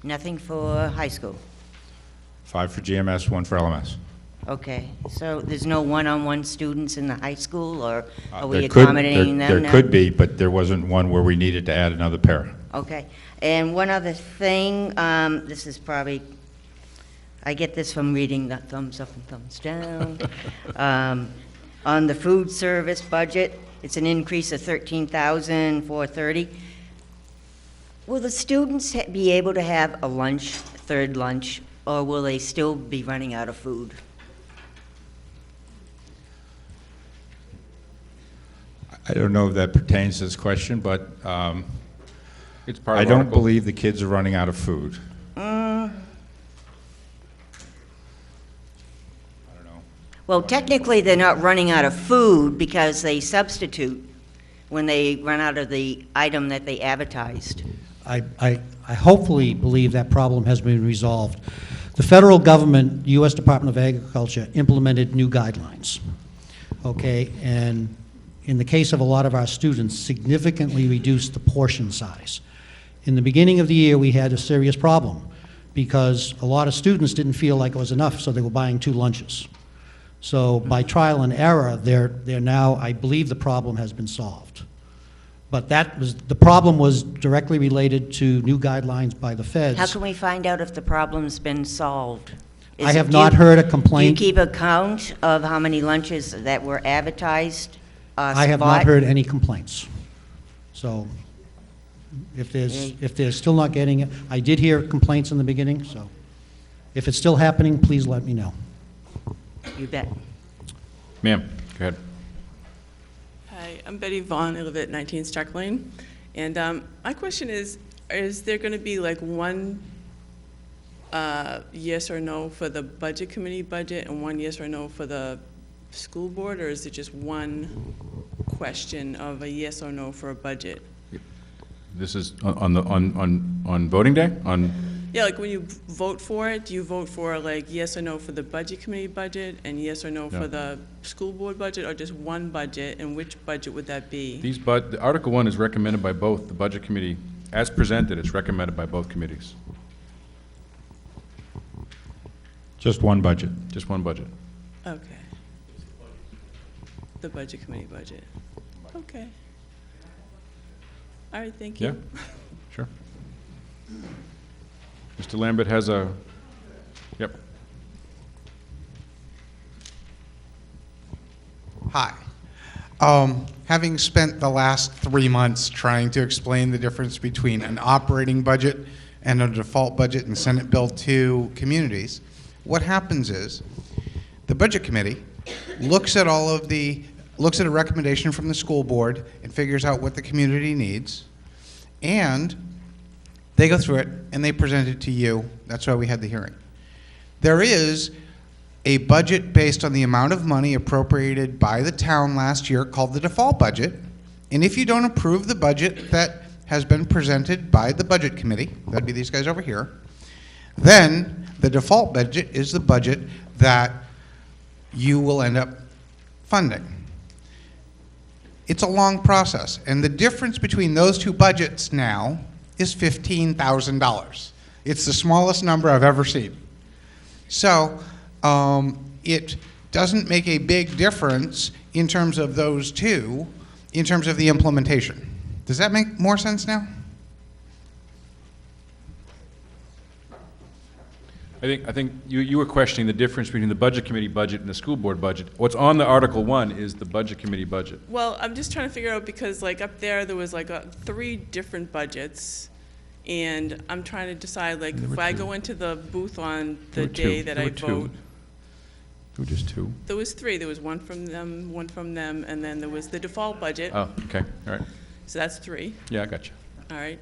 Nothing for high school? 5 for GMS, 1 for LMS. Okay, so there's no one-on-one students in the high school, or are we There could- accommodating them now? There could be, but there wasn't one where we needed to add another pair. Okay, and one other thing, this is probably, I get this from reading the thumbs up and thumbs down. On the food service budget, it's an increase of $13,430. Will the students be able to have a lunch, third lunch, or will they still be running out of food? I don't know if that pertains to this question, but It's part I of don't article. believe the kids are running out of food. Well, technically, they're not running out of food because they substitute when they run out of the item that they advertised. I hopefully believe that problem has been resolved. The federal government, U.S. Department of Agriculture, implemented new guidelines, okay? And in the case of a lot of our students, significantly reduced the portion size. In the beginning of the year, we had a serious problem because a lot of students didn't feel like it was enough, so they were buying 2 lunches. So by trial and error, they're now, I believe the problem has been solved. But the problem was directly related to new guidelines by the feds. How can we find out if the problem's been solved? I have not heard a complaint. Do you keep a count of how many lunches that were advertised? I have not heard any complaints. So if they're still not getting it, I did hear complaints in the beginning, so if it's still happening, please let me know. You bet. Ma'am, go ahead. Hi, I'm Betty Vaughn. I live at 19 Stark Lane. And my question is there going to be like one yes or no for the budget committee budget and one yes or no for the school board, or is it just one question of a yes or no for a budget? This is on voting day? Yeah, like when you vote for it, do you vote for like yes or no for the budget committee budget and yes or no for the school board budget, or just one budget, and which budget would that be? The Article 1 is recommended by both the Budget Committee. As presented, it's recommended by both committees. Just one budget. Just one budget. Okay. The budget committee budget. Okay. All right, thank you. Yeah, sure. Mr. Lambert has a, yep. Hi. Having spent the last 3 months trying to explain the difference between an operating budget and a default budget in Senate Bill 2 communities, what happens is the Budget Committee looks at a recommendation from the school board and figures out what the community needs, and they go through it and they present it to you. That's why we had the hearing. There is a budget based on the amount of money appropriated by the town last year called the default budget. And if you don't approve the budget that has been presented by the budget committee, that'd be these guys over here, then the default budget is the budget that you will end up funding. It's a long process, and the difference between those 2 budgets now is $15,000. It's the smallest number I've ever seen. So it doesn't make a big difference in terms of those two, in terms of the implementation. Does that make more sense now? I think you were questioning the difference between the Budget Committee budget and the school board budget. What's on the Article 1 is the Budget Committee budget. Well, I'm just trying to figure out, because like up there was like 3 different budgets, and I'm trying to decide, like, if I go into the booth on the day that I vote. There were just 2. There was 3. There was one from them, and then there was the default budget. Oh, okay, all right. So that's 3. Yeah, I got you. All right.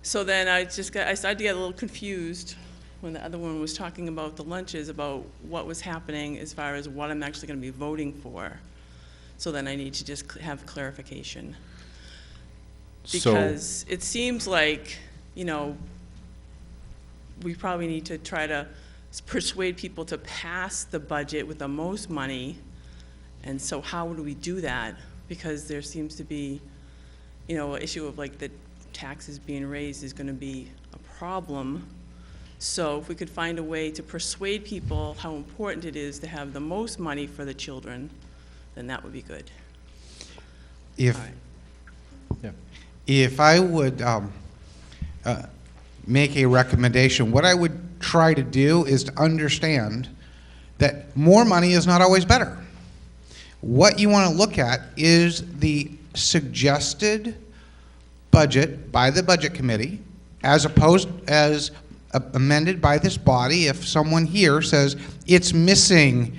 So then I started to get a little confused when the other one was talking about the lunches, about what was happening as far as what I'm actually going to be voting for. So then I need to just have clarification. Because it seems like, you know, we probably need to try to persuade people to pass the budget with the most money. And so how do we do that? Because there seems to be, you know, an issue of like the taxes being raised is going to be a problem. So if we could find a way to persuade people how important it is to have the most money for the children, then that would be good. If I would make a recommendation, what I would try to do is to understand that more money is not always better. What you want to look at is the suggested budget by the Budget Committee as amended by this body. If someone here says it's missing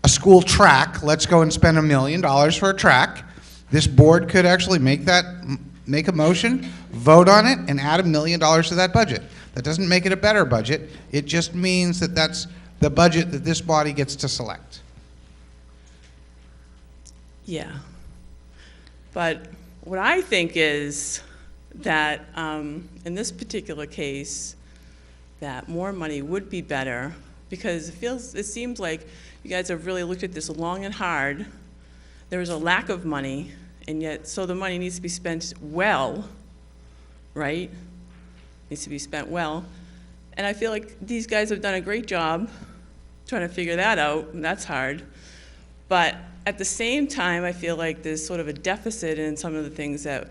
a school track, let's go and spend $1 million for a track, this board could actually make a motion, vote on it, and add $1 million to that budget. That doesn't make it a better budget. It just means that that's the budget that this body gets to select. Yeah. But what I think is that in this particular case, that more money would be better, because it seems like you guys have really looked at this long and hard. There is a lack of money, and yet, so the money needs to be spent well, right? Needs to be spent well. And I feel like these guys have done a great job trying to figure that out, and that's hard. But at the same time, I feel like there's sort of a deficit in some of the things that,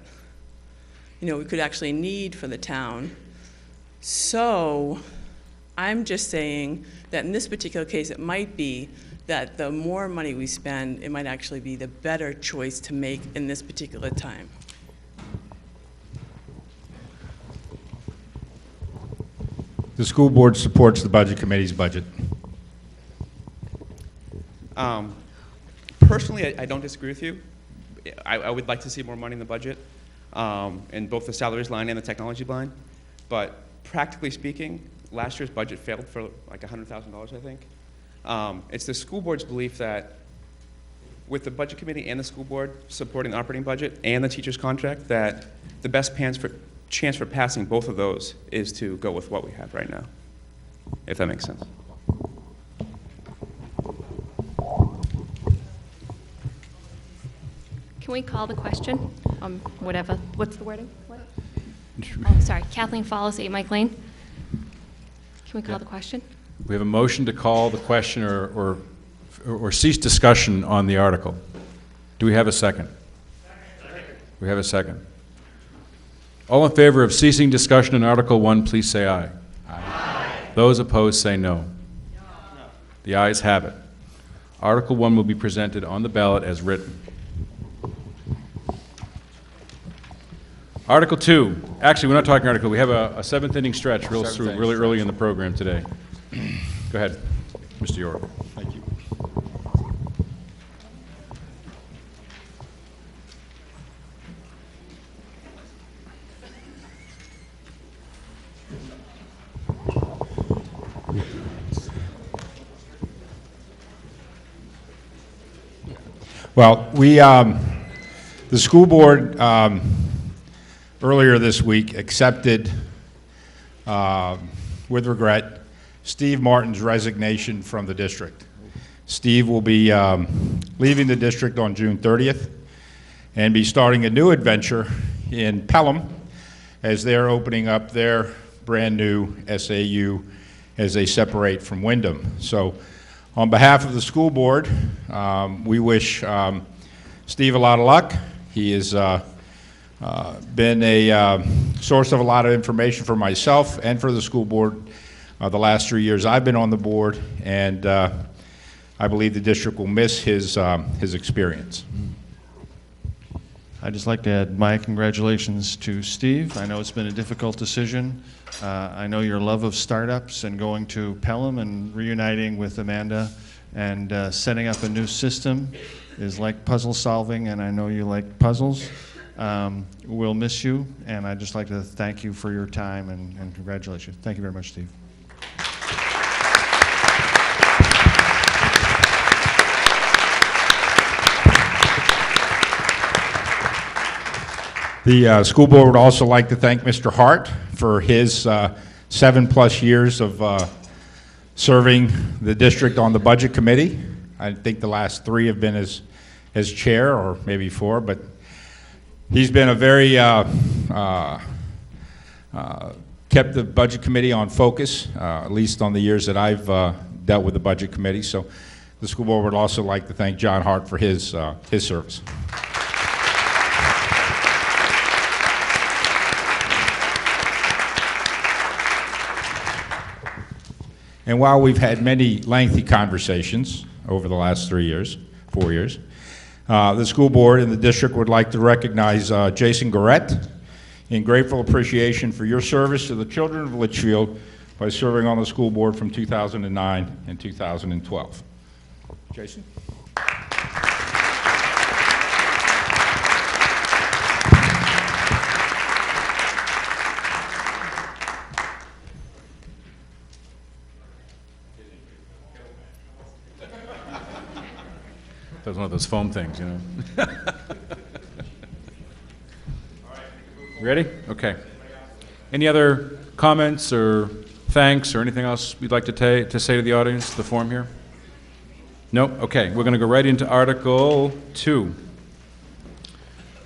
you know, we could actually need for the town. So I'm just saying that in this particular case, it might be that the more money we spend, it might actually be the better choice to make in this particular time. The school board supports the Budget Committee's budget. Personally, I don't disagree with you. I would like to see more money in the budget, in both the salaries line and the technology line. But practically speaking, last year's budget failed for like $100,000, I think. It's the school board's belief that with the Budget Committee and the school board supporting the operating budget and the teacher's contract, that the best chance for passing both of those is to go with what we have right now, if that makes sense. Can we call the question? Whatever. What's the wording? What? Oh, sorry. Kathleen Follis, 8 Mike Lane. Can we call the question? We have a motion to call the question or cease discussion on the article. Do we have a second? We have a second. All in favor of ceasing discussion on Article 1, please say aye. Aye. Those opposed say no. The ayes have it. Article 1 will be presented on the ballot as written. Article 2. Actually, we're not talking article. We have a seventh inning stretch really early in the program today. Go ahead, Mr. York. Thank you. Well, the school board earlier this week accepted, with regret, Steve Martin's resignation from the district. Steve will be leaving the district on June 30th and be starting a new adventure in Pelham as they're opening up their brand new SAU as they separate from Wyndham. So on behalf of the school board, we wish Steve a lot of luck. He has been a source of a lot of information for myself and for the school board the last 3 years I've been on the board, and I believe the district will miss his experience. I'd just like to add my congratulations to Steve. I know it's been a difficult decision. I know your love of startups and going to Pelham and reuniting with Amanda and setting up a new system is like puzzle solving, and I know you like puzzles. We'll miss you, and I'd just like to thank you for your time and congratulations. Thank you very much, Steve. The school board would also like to thank Mr. Hart for his 7+ years of serving the district on the budget committee. I think the last 3 have been as chair, or maybe 4, but he's been a very kept the budget committee on focus, at least on the years that I've dealt with the budget committee. So the school board would also like to thank John Hart for his service. And while we've had many lengthy conversations over the last 4 years, the school board and the district would like to recognize Jason Gorette in grateful appreciation for your service to the children of Litchfield by serving on the school board from 2009 and 2012. Jason? That was one of those foam things, you know. Ready? Okay. Any other comments or thanks or anything else you'd like to say to the audience, the forum here? No? Okay. We're going to go right into Article 2.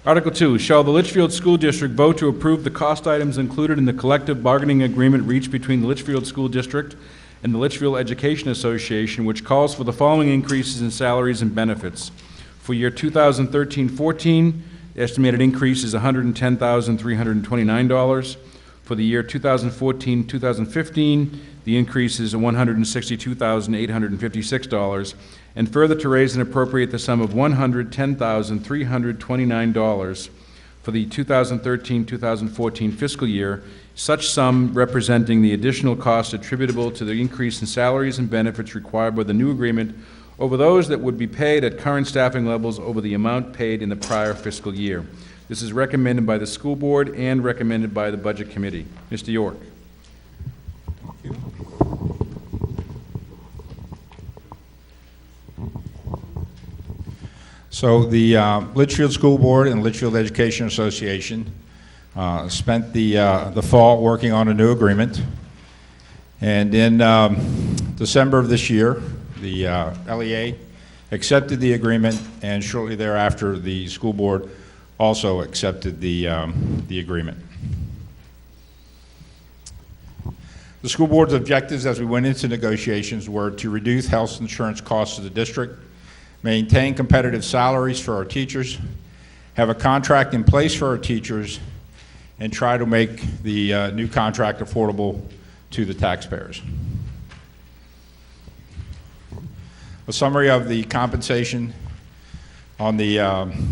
Article 2, shall the Litchfield School District vote to approve the cost items included in the collective bargaining agreement reached between the Litchfield School District and the Litchfield Education Association, which calls for the following increases in salaries and benefits. For year 2013-14, the estimated increase is $110,329. For the year 2014-2015, the increase is $162,856. And further to raise and appropriate the sum of $110,329 for the 2013-2014 fiscal year, such sum representing the additional cost attributable to the increase in salaries and benefits required by the new agreement over those that would be paid at current staffing levels over the amount paid in the prior fiscal year. This is recommended by the school board and recommended by the budget committee. Mr. York. So the Litchfield School Board and Litchfield Education Association spent the fall working on a new agreement. And in December of this year, the LEA accepted the agreement, and shortly thereafter, the school board also accepted the agreement. The school board's objectives as we went into negotiations were to reduce health insurance costs to the district, maintain competitive salaries for our teachers, have a contract in place for our teachers, and try to make the new contract affordable to the taxpayers. A summary of the compensation on the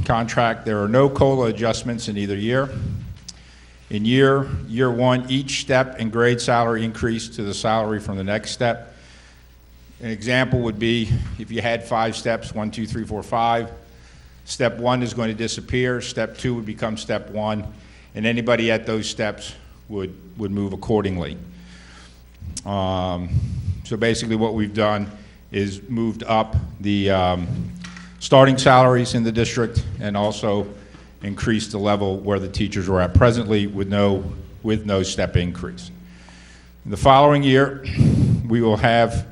contract: there are no COLA adjustments in either year. In year one, each step and grade salary increase to the salary from the next step. An example would be if you had 5 steps, 1, 2, 3, 4, 5, step 1 is going to disappear, step 2 would become step 1, and anybody at those steps would move accordingly. So basically what we've done is moved up the starting salaries in the district and also increased the level where the teachers are at presently with no step increase. In the following year, we will have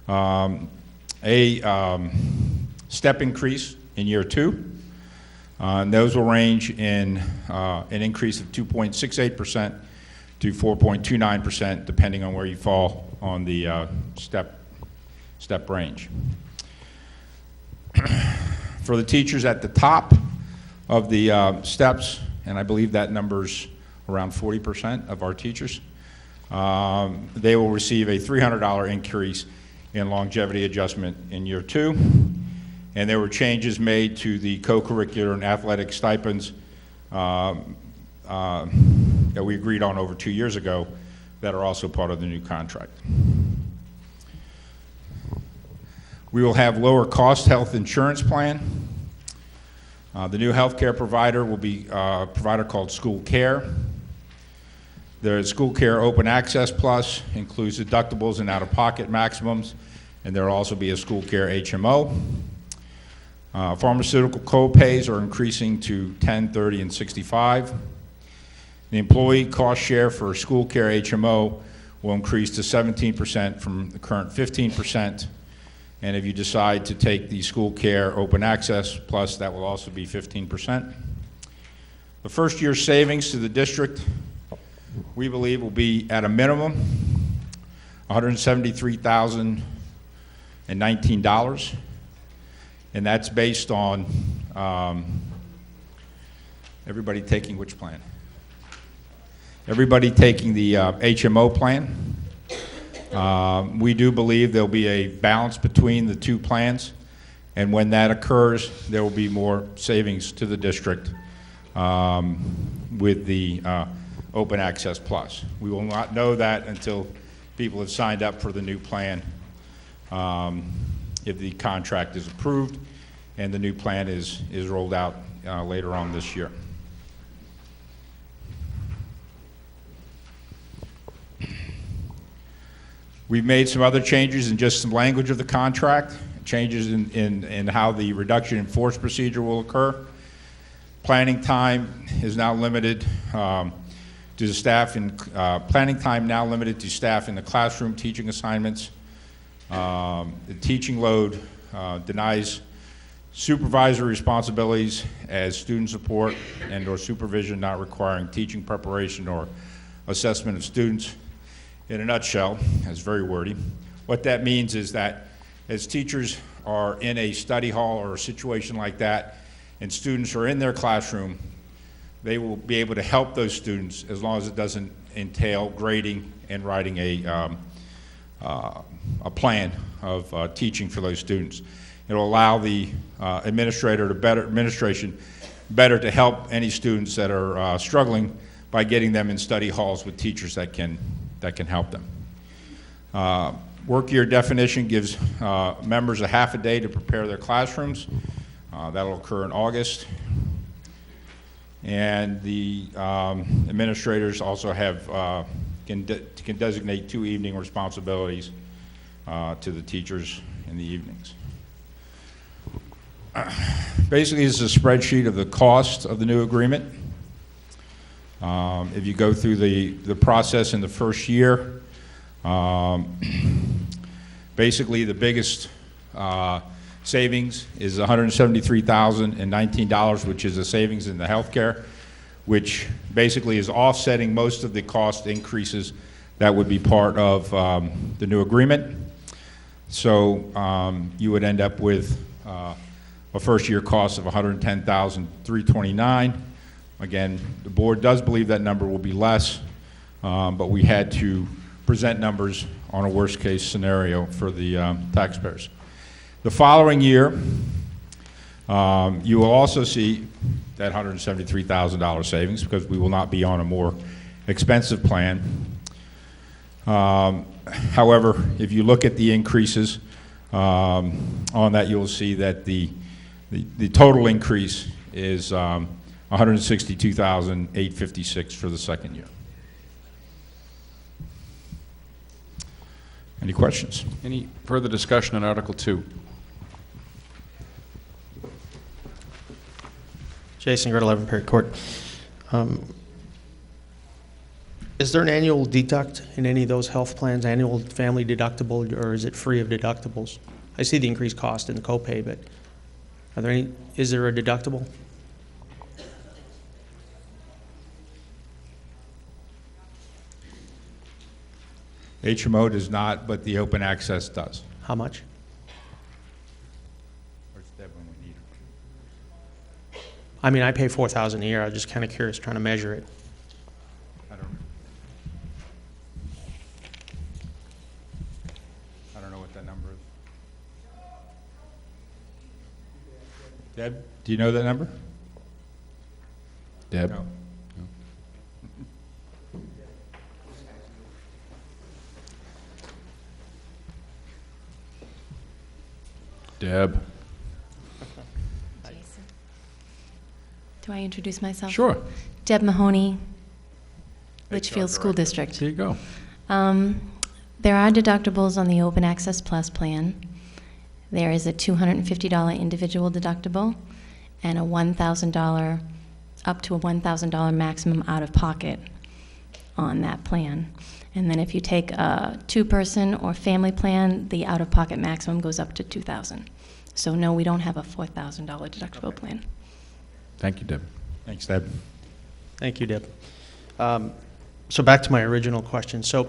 a step increase in year 2. And those will range in an increase of 2.68% to 4.29%, depending on where you fall on the step range. For the teachers at the top of the steps, and I believe that number's around 40% of our teachers, they will receive a $300 increase in longevity adjustment in year 2. And there were changes made to the co-curricular and athletic stipends that we agreed on over 2 years ago that are also part of the new contract. We will have lower cost health insurance plan. The new health care provider will be a provider called School Care. The School Care Open Access Plus includes deductibles and out-of-pocket maximums, and there will also be a School Care HMO. Pharmaceutical co-pays are increasing to $10, $30, and $65. The employee cost share for School Care HMO will increase to 17% from the current 15%. And if you decide to take the School Care Open Access Plus, that will also be 15%. The first year savings to the district, we believe, will be at a minimum $173,019. And that's based on everybody taking which plan? Everybody taking the HMO plan. We do believe there'll be a balance between the two plans, and when that occurs, there will be more savings to the district with the Open Access Plus. We will not know that until people have signed up for the new plan. If the contract is approved and the new plan is rolled out later on this year. We've made some other changes in just some language of the contract, changes in how the reduction in force procedure will occur. Planning time is now limited to the staff in planning time now limited to staff in the classroom teaching assignments. The teaching load denies supervisory responsibilities as student support and or supervision not requiring teaching preparation or assessment of students. In a nutshell, it's very wordy. What that means is that as teachers are in a study hall or a situation like that and students are in their classroom, they will be able to help those students as long as it doesn't entail grading and writing a plan of teaching for those students. It will allow the administration better to help any students that are struggling by getting them in study halls with teachers that can help them. Work year definition gives members a half a day to prepare their classrooms. That'll occur in August. And the administrators also have can designate 2 evening responsibilities to the teachers in the evenings. Basically, this is a spreadsheet of the cost of the new agreement. If you go through the process in the first year, basically the biggest savings is $173,019, which is a savings in the healthcare, which basically is offsetting most of the cost increases that would be part of the new agreement. So you would end up with a first year cost of $110,329. Again, the board does believe that number will be less, but we had to present numbers on a worst case scenario for the taxpayers. The following year, you will also see that $173,000 savings because we will not be on a more expensive plan. However, if you look at the increases on that, you'll see that the total increase is $162,856 for the second year. Any questions? Any further discussion on Article 2? Jason Gert, 11 Perry Court. Is there an annual deduct in any of those health plans, annual family deductible, or is it free of deductibles? I see the increased cost in the copay, but is there a deductible? HMO does not, but the open access does. How much? Where's Deb when we need her? I mean, I pay $4,000 a year. I was just kind of curious, trying to measure it. I don't know what that number is. Deb, do you know that number? Deb? No. Deb? Do I introduce myself? Sure. Deb Mahoney, Litchfield School District. There you go. There are deductibles on the Open Access Plus plan. There is a $250 individual deductible and a $1,000, up to a $1,000 maximum out of pocket on that plan. And then if you take a two-person or family plan, the out-of-pocket maximum goes up to $2,000. So no, we don't have a $4,000 deductible plan. Thank you, Deb. Thanks, Deb. Thank you, Deb. So back to my original question. So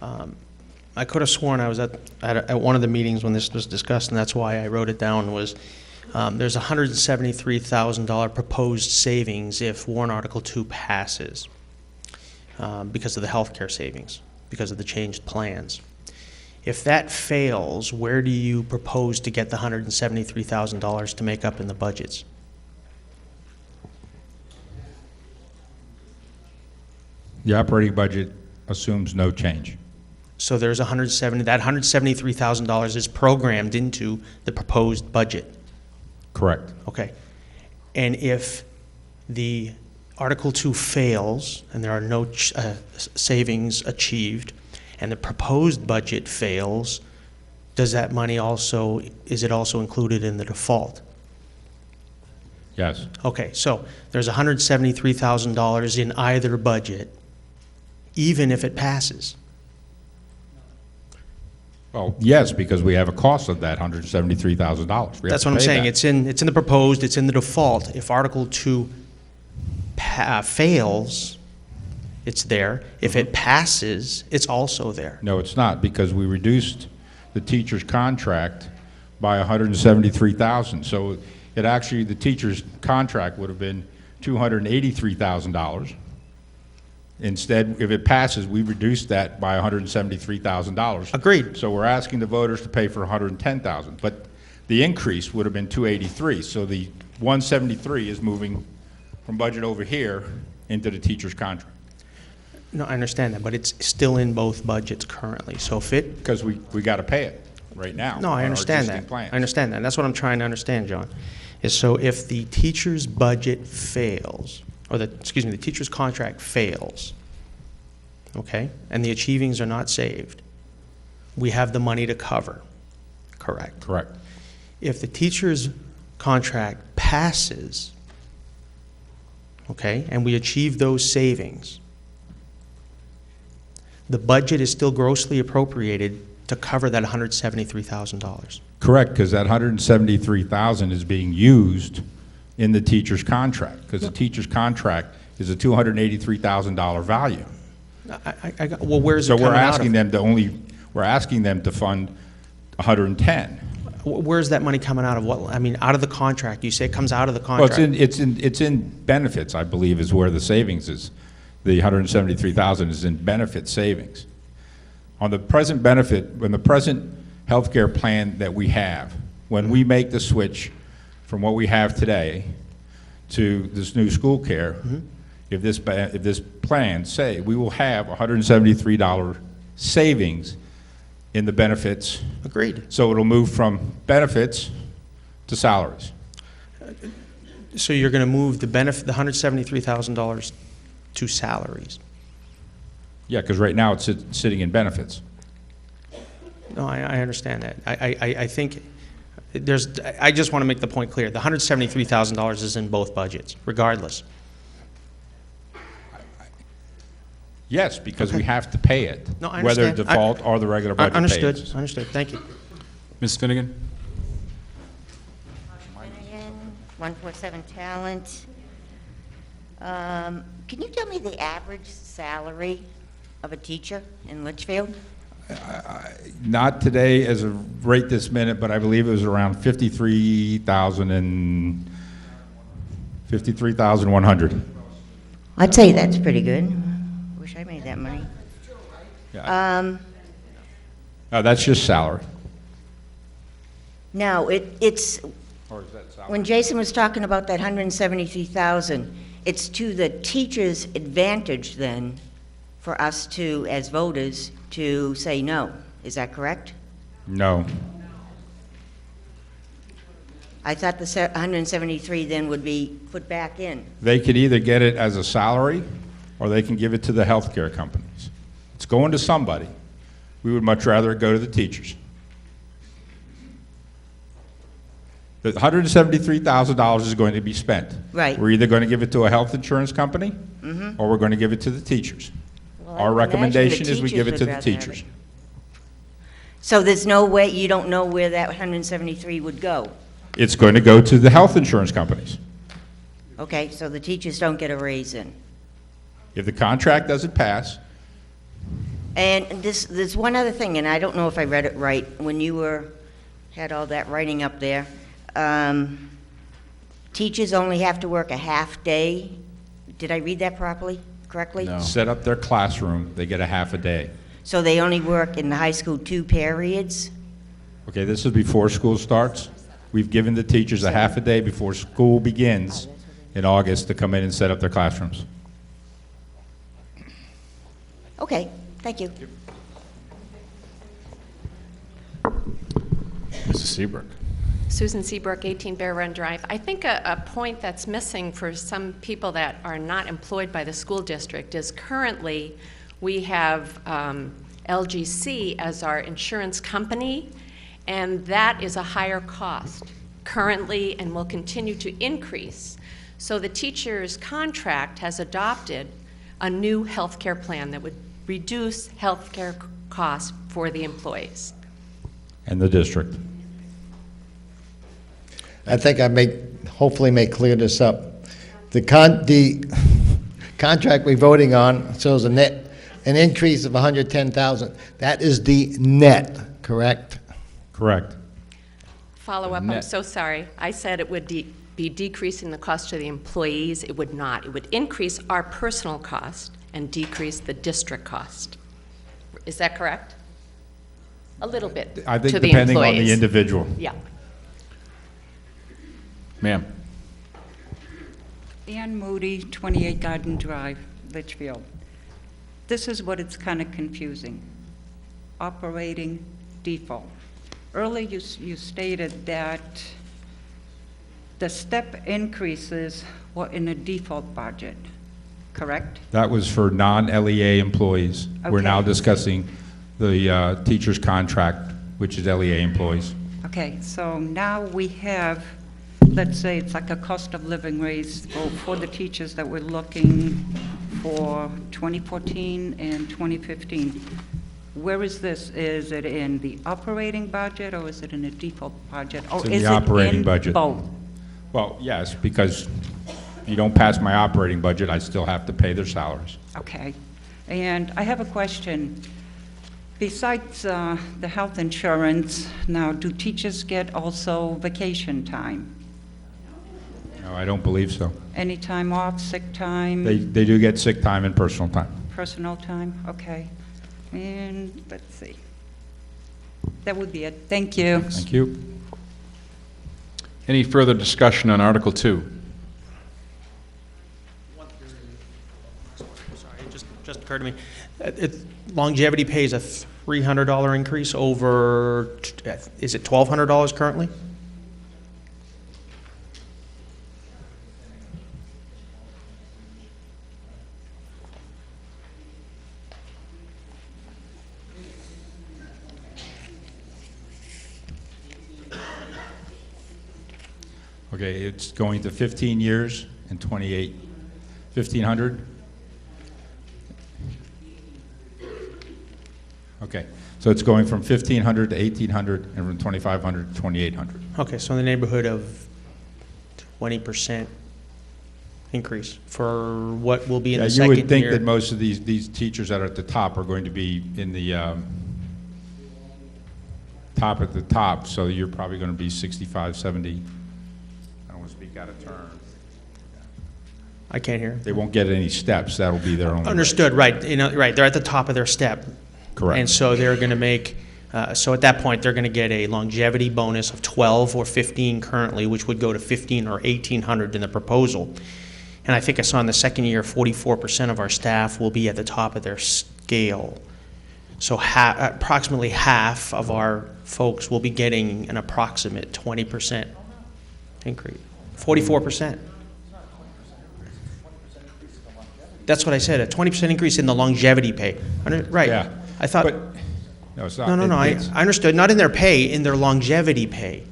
I could have sworn I was at one of the meetings when this was discussed, and that's why I wrote it down, was there's $173,000 proposed savings if warrant Article 2 passes because of the healthcare savings, because of the changed plans. If that fails, where do you propose to get the $173,000 to make up in the budgets? The operating budget assumes no change. So there's that $173,000 is programmed into the proposed budget. Correct. Okay. And if the Article 2 fails and there are no savings achieved and the proposed budget fails, does that money also, is it also included in the default? Yes. Okay, so there's $173,000 in either budget, even if it passes. Well, yes, because we have a cost of that $173,000. That's what I'm saying. It's in the proposed, it's in the default. If Article 2 fails, it's there. If it passes, it's also there. No, it's not, because we reduced the teacher's contract by $173,000. So it actually, the teacher's contract would have been $283,000. Instead, if it passes, we reduced that by $173,000. Agreed. So we're asking the voters to pay for $110,000, but the increase would have been $283. So the $173 is moving from budget over here into the teacher's contract. No, I understand that, but it's still in both budgets currently. So if it... Because we got to pay it right now. No, I understand that. I understand that. That's what I'm trying to understand, John. Is so if the teacher's budget fails, or the teacher's contract fails, okay, and the achievings are not saved, we have the money to cover, correct? Correct. If the teacher's contract passes, okay, and we achieve those savings, the budget is still grossly appropriated to cover that $173,000. Correct, because that $173,000 is being used in the teacher's contract, because the teacher's contract is a $283,000 value. Well, where's so it coming we're out asking of? we're asking them to fund 110. Where's that money coming out of? What, I mean, out of the contract? You say it comes out of the contract. Well, it's in benefits, I believe, is where the savings is. The $173,000 is in benefit savings. On the present benefit, when the present health care plan that we have, when we make the switch from what we have today to this new school care, if this plan, say, we will have $173 savings in the benefits. Agreed. So it'll move from benefits to salaries. So you're going to move the $173,000 to salaries? Yeah, because right now it's sitting in benefits. No, I understand that. I think I just want to make the point clear. The $173,000 is in both budgets, regardless. Yes, because we have to pay it. No, I whether understand. default or the regular budget Understood. pays. Understood. Thank you. Ms. Finnegan? Finnegan, 147 Talent. Can you tell me the average salary of a teacher in Litchfield? Not today as of right this minute, but I believe it was around 53,000 and $53,100. I'd say that's pretty good. Wish I made that money. Yeah. That's just salary. Now, it's, Or is that salary? when Jason was talking about that 173,000, it's to the teacher's advantage then for us to, as voters, to say no. Is that correct? No. I thought the 173 then would be put back in. They could either get it as a salary, or they can give it to the healthcare companies. It's going to somebody. We would much rather it go to the teachers. The $173,000 is going to be spent. Right. We're either going to give it to a health insurance company, Mhm. or we're going to give it to the teachers. Well, I Our would imagine recommendation the is we give it teachers to would the rather have teachers. it. So there's no way, you don't know where that 173 would go? It's going to go to the health insurance companies. Okay, so the teachers don't get a raise in. If the contract doesn't pass, And there's one other thing, and I don't know if I read it right, when you had all that writing up there. Teachers only have to work a half day. Did I read that correctly? No. set up their classroom, they get a half a day. So they only work in the high school 2 periods? Okay, this is before school starts. We've given the teachers a half a day before school begins in August to come in and set up their classrooms. Okay, thank you. Mrs. Seabrook. Susan Seabrook, 18 Bear Run Drive. I think a point that's missing for some people that are not employed by the school district is currently we have LGC as our insurance company, and that is a higher cost currently and will continue to increase. So the teacher's contract has adopted a new health care plan that would reduce health care costs for the employees. And the district. I think hopefully may clear this up. The contract we're voting on shows an increase of 110,000. That is the net, correct? Correct. Follow up, I'm Net. so sorry. I said it would be decreasing the cost to the employees. It would not. It would increase our personal cost and decrease the district cost. Is that correct? A little bit I think to the depending on employees. the individual. Yeah. Ma'am. Ann Moody, 28 Garden Drive, Litchfield. This is what it's kind of confusing. Operating default. Earlier you stated that the step increases were in a default budget, correct? That was for non-LEA employees. We're now Okay. discussing the teacher's contract, which is LEA employees. Okay, so now we have, let's say it's like a cost of living raise for the teachers that we're looking for 2014 and 2015. Where is this? Is it in the operating budget, or is it in a default budget? Or It's in is the it operating in budget. both? Well, yes, because if you don't pass my operating budget, I still have to pay their salaries. Okay. And I have a question. Besides the health insurance, now, do teachers get also vacation time? No, I don't believe so. Any time off, sick time? They do get sick time and personal time. Personal time, okay. And let's see. That would be it. Thank you. Thank you. Any further discussion on Article 2? Sorry, it just occurred to me. Longevity pays a $300 increase over, is it $1,200 currently? Okay, it's going to 15 years and 28, 1,500? Okay, so it's going from 1,500 to 1,800 and from 2,500 to 2,800. Okay, so in the neighborhood of 20% increase for what will be in Yeah, the you second year. would think that most of these teachers that are at the top are going to be in the top at the top, so you're probably going to be 65, 70. I don't want to speak out of turn. I can't hear. They won't get any steps. That'll be their only. Understood, right, right, they're at the top of their step. Correct. And so they're going to make, so at that point, they're going to get a longevity bonus of 12 or 15 currently, which would go to 15 or 1,800 in the proposal. And I think I saw in the second year, 44% of our staff will be at the top of their scale. So approximately half of our folks will be getting an approximate 20% increase. 44%. That's what I said, a 20% increase in the longevity pay. Right. Yeah. I thought. But, no, it's not. No, I understood. Not in their pay, in their longevity pay.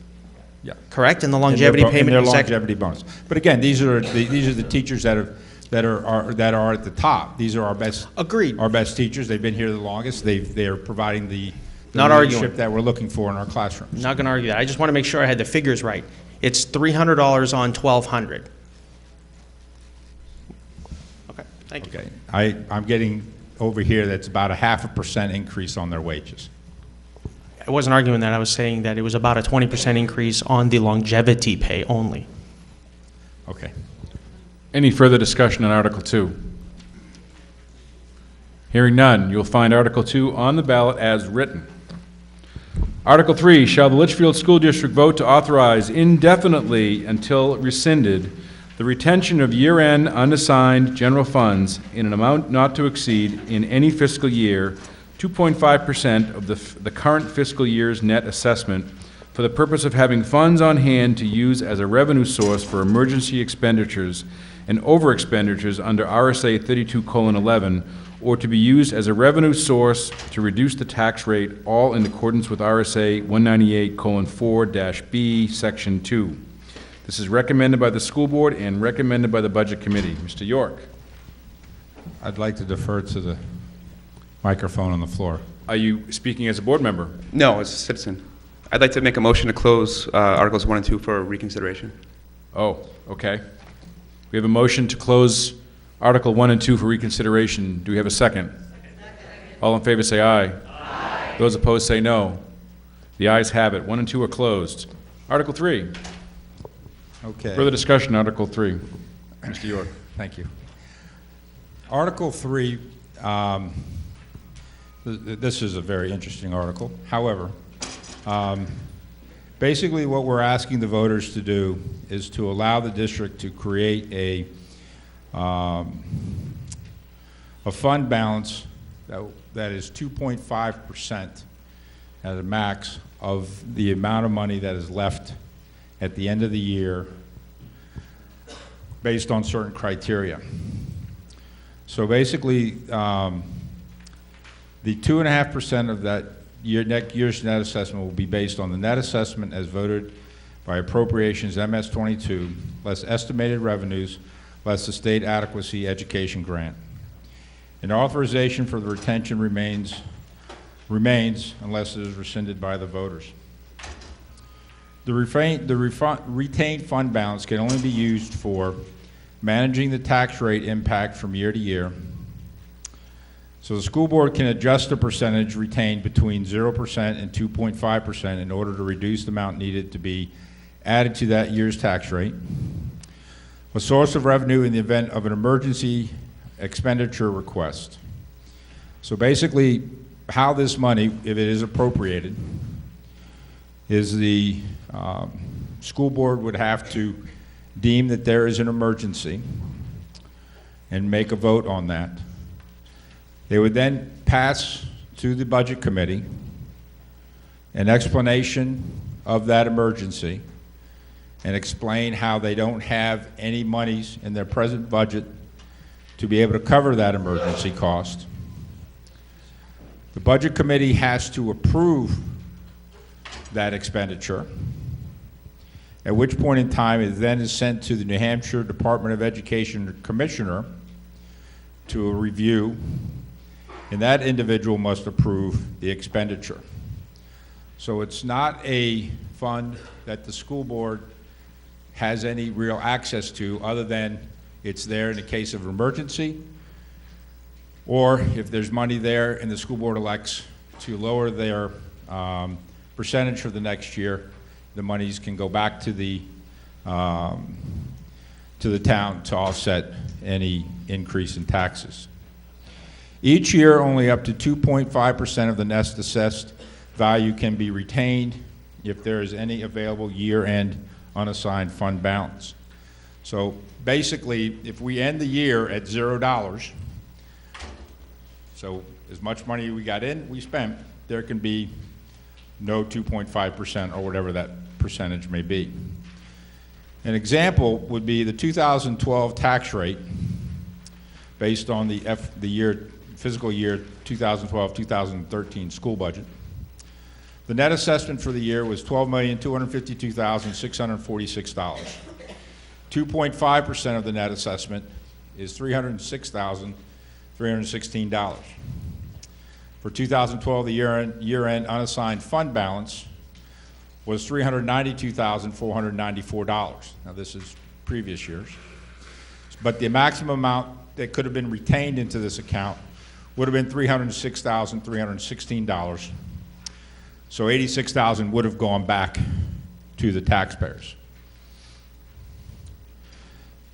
Yeah. Correct? In the longevity payment. In their longevity bonus. But again, these are the teachers that are at the top. These are our best. Agreed. Our best teachers. They've been here the longest. They are providing the Not leadership arguing. that we're looking for in our classrooms. Not going to argue that. I just want to make sure I had the figures right. It's $300 on $1,200. Okay, thank you. Okay. I'm getting over here that's about a 0.5% increase on their wages. I wasn't arguing that. I was saying that it was about a 20% increase on the longevity pay only. Okay. Any further discussion on Article 2? Hearing none, you'll find Article 2 on the ballot as written. Article 3, shall the Litchfield School District vote to authorize indefinitely until rescinded the retention of year-end unassigned general funds in an amount not to exceed in any fiscal year 2.5% of the current fiscal year's net assessment for the purpose of having funds on hand to use as a revenue source for emergency expenditures and over-expenditures under RSA 32:11, or to be used as a revenue source to reduce the tax rate, all in accordance with RSA 198:4-B, Section 2. This is recommended by the school board and recommended by the Budget Committee. Mr. York. I'd like to defer to the microphone on the floor. Are you speaking as a board member? No, as a citizen. I'd like to make a motion to close Articles 1 and 2 for reconsideration. Oh, okay. We have a motion to close Article 1 and 2 for reconsideration. Do we have a second? All in favor say aye. Aye. Those opposed say no. The ayes have it. 1 and 2 are closed. Article 3. Okay. Further discussion, Article 3. Mr. York. Thank you. Article 3, this is a very interesting article. However, basically what we're asking the voters to do is to allow the district to create a fund balance that is 2.5% at a max of the amount of money that is left at the end of the year based on certain criteria. So basically, the 2.5% of that year's net assessment will be based on the net assessment as voted by appropriations MS-22, less estimated revenues, less the state adequacy education grant. An authorization for the retention remains unless it is rescinded by the voters. The retained fund balance can only be used for managing the tax rate impact from year to year. So the school board can adjust the percentage retained between 0% and 2.5% in order to reduce the amount needed to be added to that year's tax rate. A source of revenue in the event of an emergency expenditure request. So basically, how this money, if it is appropriated, is the school board would have to deem that there is an emergency and make a vote on that. They would then pass to the Budget Committee an explanation of that emergency and explain how they don't have any monies in their present budget to be able to cover that emergency cost. The Budget Committee has to approve that expenditure, at which point in time it then is sent to the New Hampshire Department of Education Commissioner to a review, and that individual must approve the expenditure. So it's not a fund that the school board has any real access to other than it's there in the case of emergency, or if there's money there and the school board elects to lower their percentage for the next year, the monies can go back to the town to offset any increase in taxes. Each year, only up to 2.5% of the net assessed value can be retained if there is any available year-end unassigned fund balance. So basically, if we end the year at $0, so as much money we got in, we spent, there can be no 2.5% or whatever that percentage may be. An example would be the 2012 tax rate based on the fiscal year 2012-2013 school budget. The net assessment for the year was $12,252,646. 2.5% of the net assessment is $306,316. For 2012, the year-end unassigned fund balance was $392,494. Now, this is previous years. But the maximum amount that could have been retained into this account would have been $306,316. So $86,000 would have gone back to the taxpayers.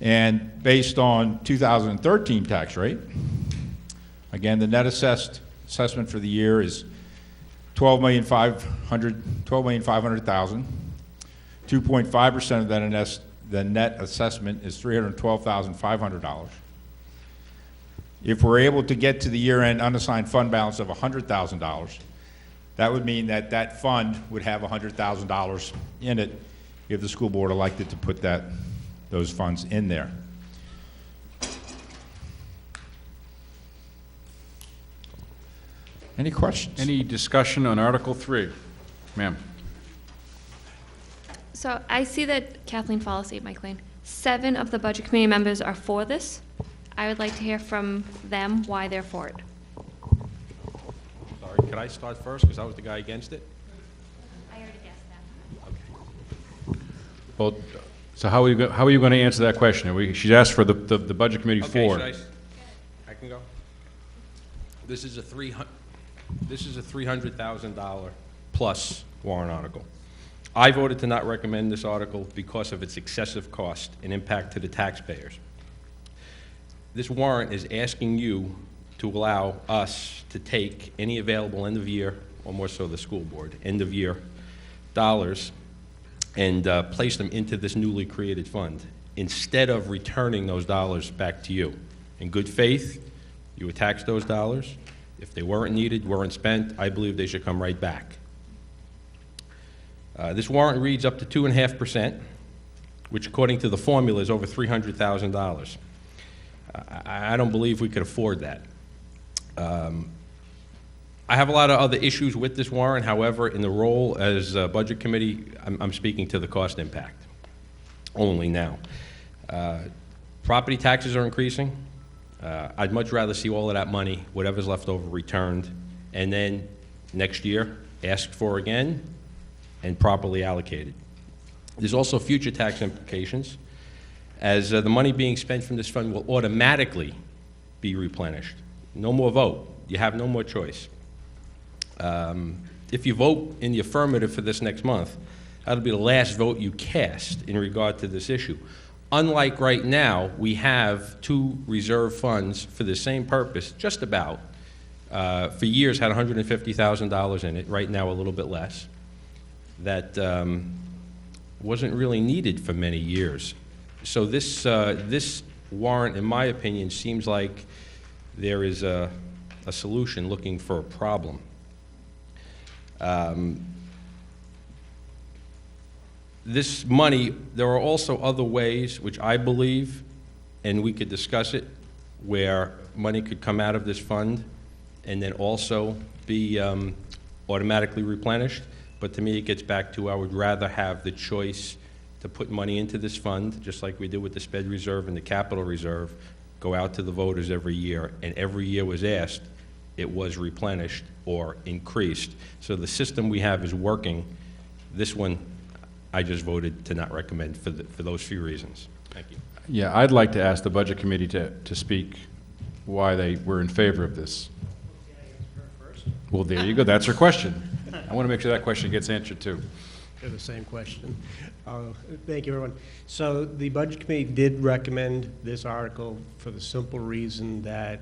And based on 2013 tax rate, again, the net assessment for the year is $12,500,000. 2.5% of that the net assessment is $312,500. If we're able to get to the year-end unassigned fund balance of $100,000, that would mean that that fund would have $100,000 in it if the school board elected to put those funds in there. Any questions? Any discussion on Article 3? Ma'am. So I see that Kathleen Follis ate my claim. 7 of the Budget Committee members are for this. I would like to hear from them why they're for it. Sorry, could I start first, because I was the guy against it? I already guessed that. Well, so how are you going to answer that question? She's asked for the Budget Committee Okay, for. I can go? This is a $300,000 plus warrant article. I voted to not recommend this article because of its excessive cost and impact to the taxpayers. This warrant is asking you to allow us to take any available end of year, or more so the school board, end of year dollars and place them into this newly created fund instead of returning those dollars back to you. In good faith, you would tax those dollars. If they weren't needed, weren't spent, I believe they should come right back. This warrant reads up to 2.5%, which according to the formula is over $300,000. I don't believe we could afford that. I have a lot of other issues with this warrant. However, in the role as a Budget Committee, I'm speaking to the cost impact only now. Property taxes are increasing. I'd much rather see all of that money, whatever's left over, returned, and then next year asked for again and properly allocated. There's also future tax implications, as the money being spent from this fund will automatically be replenished. No more vote. You have no more choice. If you vote in the affirmative for this next month, that'll be the last vote you cast in regard to this issue. Unlike right now, we have 2 reserve funds for the same purpose, just about. For years had $150,000 in it, right now a little bit less. That wasn't really needed for many years. So this warrant, in my opinion, seems like there is a solution looking for a problem. This money, there are also other ways, which I believe, and we could discuss it, where money could come out of this fund and then also be automatically replenished. But to me, it gets back to I would rather have the choice to put money into this fund, just like we did with the SPED reserve and the capital reserve, go out to the voters every year, and every year was asked, it was replenished or increased. So the system we have is working. This one, I just voted to not recommend for those few reasons. Thank you. Yeah, I'd like to ask the Budget Committee to speak why they were in favor of this. Well, there you go. That's her question. I want to make sure that question gets answered, too. the same question. Thank you, everyone. So the Budget Committee did recommend this article for the simple reason that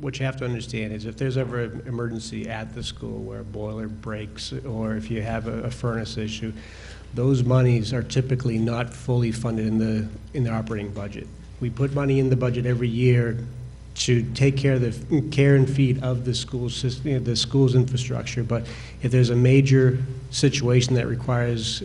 what you have to understand is if there's ever an emergency at the school where a boiler breaks or if you have a furnace issue, those monies are typically not fully funded in the operating budget. We put money in the budget every year to take care of the care and feed of the school system, the school's infrastructure. But if there's a major situation that requires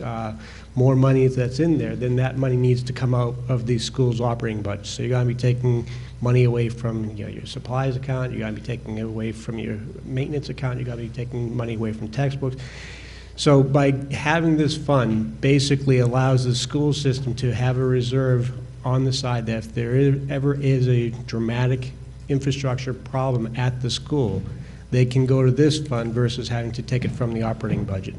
more money that's in there, then that money needs to come out of the school's operating budget. So you're going to be taking money away from your supplies account, you're going to be taking it away from your maintenance account, you're going to be taking money away from textbooks. So by having this fund basically allows the school system to have a reserve on the side that if there ever is a dramatic infrastructure problem at the school, they can go to this fund versus having to take it from the operating budget.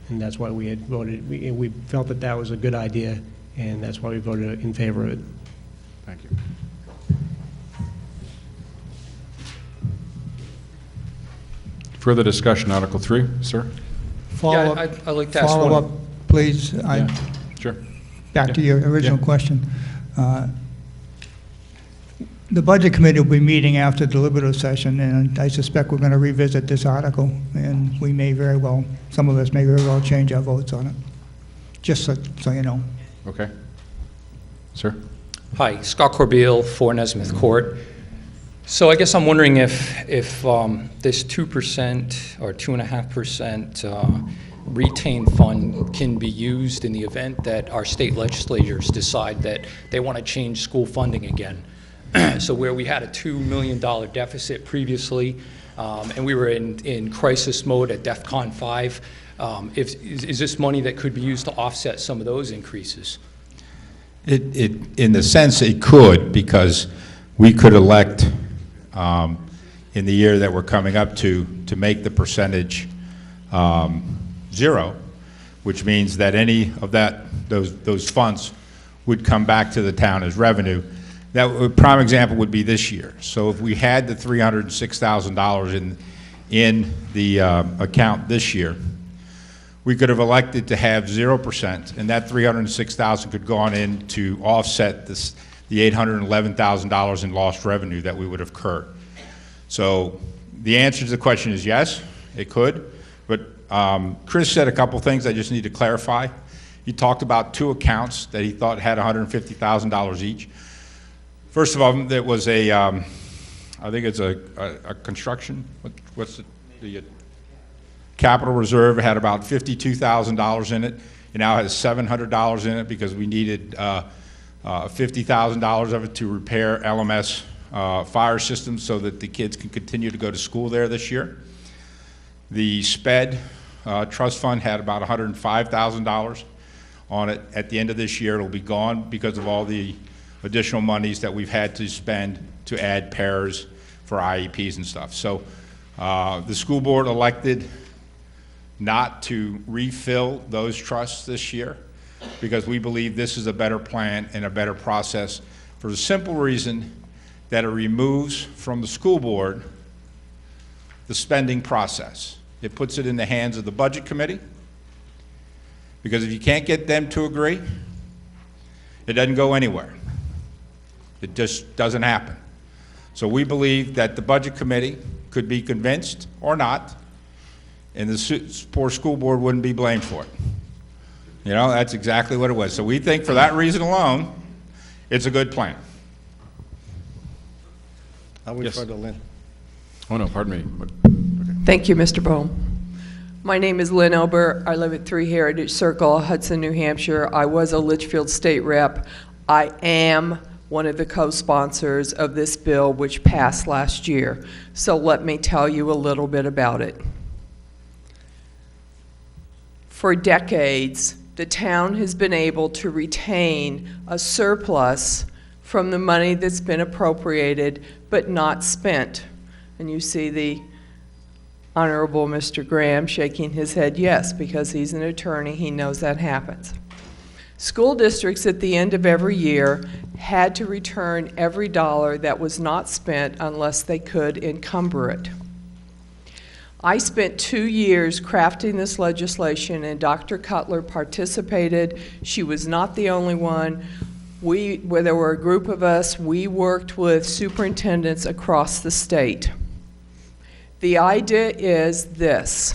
And that's why we had voted, we felt that that was a good idea, and that's why we voted in favor of it. Thank you. Further discussion, Article 3, sir? Follow-up. I'd like to ask one. Follow-up, please. Sure. Back to your original question. The Budget Committee will be meeting after the deliberative session, and I suspect we're going to revisit this article, and we may very well, some of us may very well change our votes on it, just so you know. Okay. Sir? Hi, Scott Corbeil, 4 Nesmith Court. So I guess I'm wondering if this 2% or 2.5% retained fund can be used in the event that our state legislatures decide that they want to change school funding again. So where we had a $2 million deficit previously, and we were in crisis mode at DEFCON 5, is this money that could be used to offset some of those increases? In the sense it could, because we could elect in the year that we're coming up to make the percentage 0, which means that any of those funds would come back to the town as revenue. A prime example would be this year. So if we had the $306,000 in the account this year, we could have elected to have 0%, and that $306,000 could go on in to offset the $811,000 in lost revenue that we would have incurred. So the answer to the question is yes, it could. But Chris said a couple things I just need to clarify. He talked about 2 accounts that he thought had $150,000 each. First of all, there was I think it's a construction, what's the capital reserve had about $52,000 in it. It now has $700 in it because we needed $50,000 of it to repair LMS fire systems so that the kids can continue to go to school there this year. The SPED trust fund had about $105,000 on it. At the end of this year, it'll be gone because of all the additional monies that we've had to spend to add pairs for IEPs and stuff. So the school board elected not to refill those trusts this year because we believe this is a better plan and a better process for the simple reason that it removes from the school board the spending process. It puts it in the hands of the Budget Committee, because if you can't get them to agree, it doesn't go anywhere. It just doesn't happen. So we believe that the Budget Committee could be convinced or not, and the poor school board wouldn't be blamed for it. You know, that's exactly what it was. So we think for that reason alone, it's a good plan. I'll refer to Lynn. Oh, no, pardon me. Thank you, Mr. Bohm. My name is Lynn Elber. I live at 3 Heritage Circle, Hudson, New Hampshire. I was a Litchfield state rep. I am one of the co-sponsors of this bill, which passed last year. So let me tell you a little bit about it. For decades, the town has been able to retain a surplus from the money that's been appropriated but not spent. And you see the Honorable Mr. Graham shaking his head yes, because he's an attorney, he knows that happens. School districts at the end of every year had to return every dollar that was not spent unless they could encumber it. I spent 2 years crafting this legislation, and Dr. Cutler participated. She was not the only one. Where there were a group of us, we worked with superintendents across the state. The idea is this.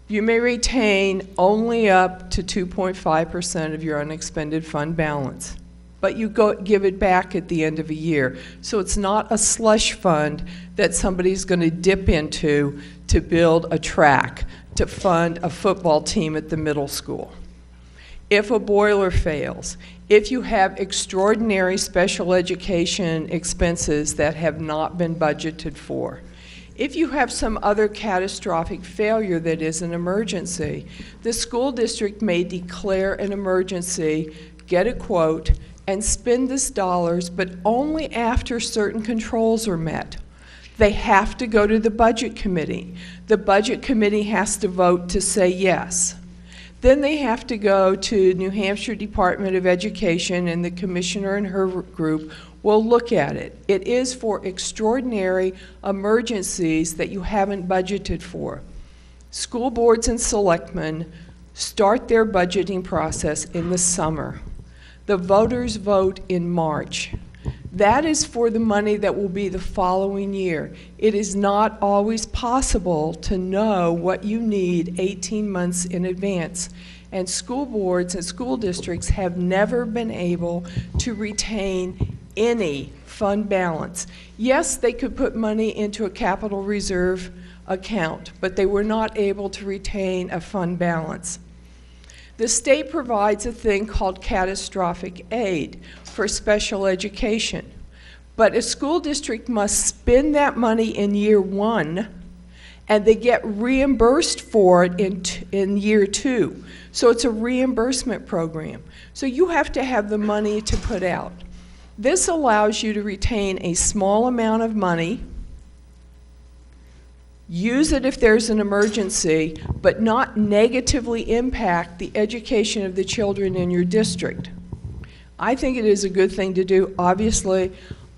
You may retain only up to 2.5% of your unexpended fund balance, but you give it back at the end of a year. So it's not a slush fund that somebody's going to dip into to build a track, to fund a football team at the middle school. If a boiler fails, if you have extraordinary special education expenses that have not been budgeted for, if you have some other catastrophic failure that is an emergency, the school district may declare an emergency, get a quote, and spend this dollars, but only after certain controls are met. They have to go to the budget committee. The budget committee has to vote to say yes. Then they have to go to New Hampshire Department of Education, and the commissioner and her group will look at it. It is for extraordinary emergencies that you haven't budgeted for. School boards and selectmen start their budgeting process in the summer. The voters vote in March. That is for the money that will be the following year. It is not always possible to know what you need 18 months in advance. And school boards and school districts have never been able to retain any fund balance. Yes, they could put money into a capital reserve account, but they were not able to retain a fund balance. The state provides a thing called catastrophic aid for special education, but a school district must spend that money in year one, and they get reimbursed for it in year two. So it's a reimbursement program. So you have to have the money to put out. This allows you to retain a small amount of money, use it if there's an emergency, but not negatively impact the education of the children in your district. I think it is a good thing to do. Obviously,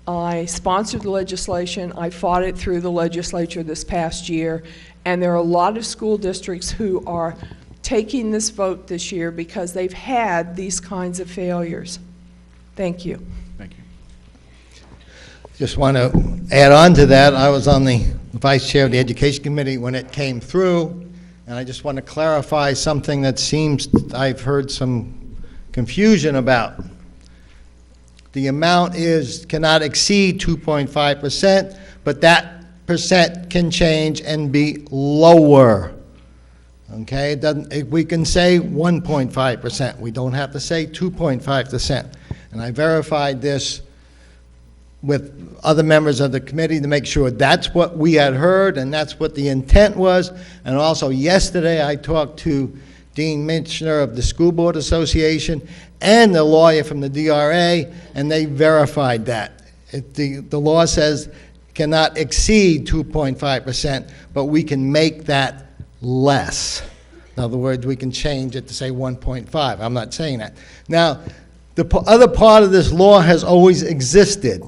I sponsored the legislation. I fought it through the legislature this past year, and there are a lot of school districts who are taking this vote this year because they've had these kinds of failures. Thank you. Thank you. Just want to add on to that. I was on the vice chair of the Education Committee when it came through, and I just want to clarify something that seems I've heard some confusion about. The amount cannot exceed 2.5%, but that percent can change and be lower. Okay, we can say 1.5%. We don't have to say 2.5%. And I verified this with other members of the committee to make sure that's what we had heard and that's what the intent was. And also yesterday I talked to Dean Mitchner of the School Board Association and the lawyer from the DRA, and they verified that. The law says cannot exceed 2.5%, but we can make that less. In other words, we can change it to say 1.5. I'm not saying that. Now, the other part of this law has always existed,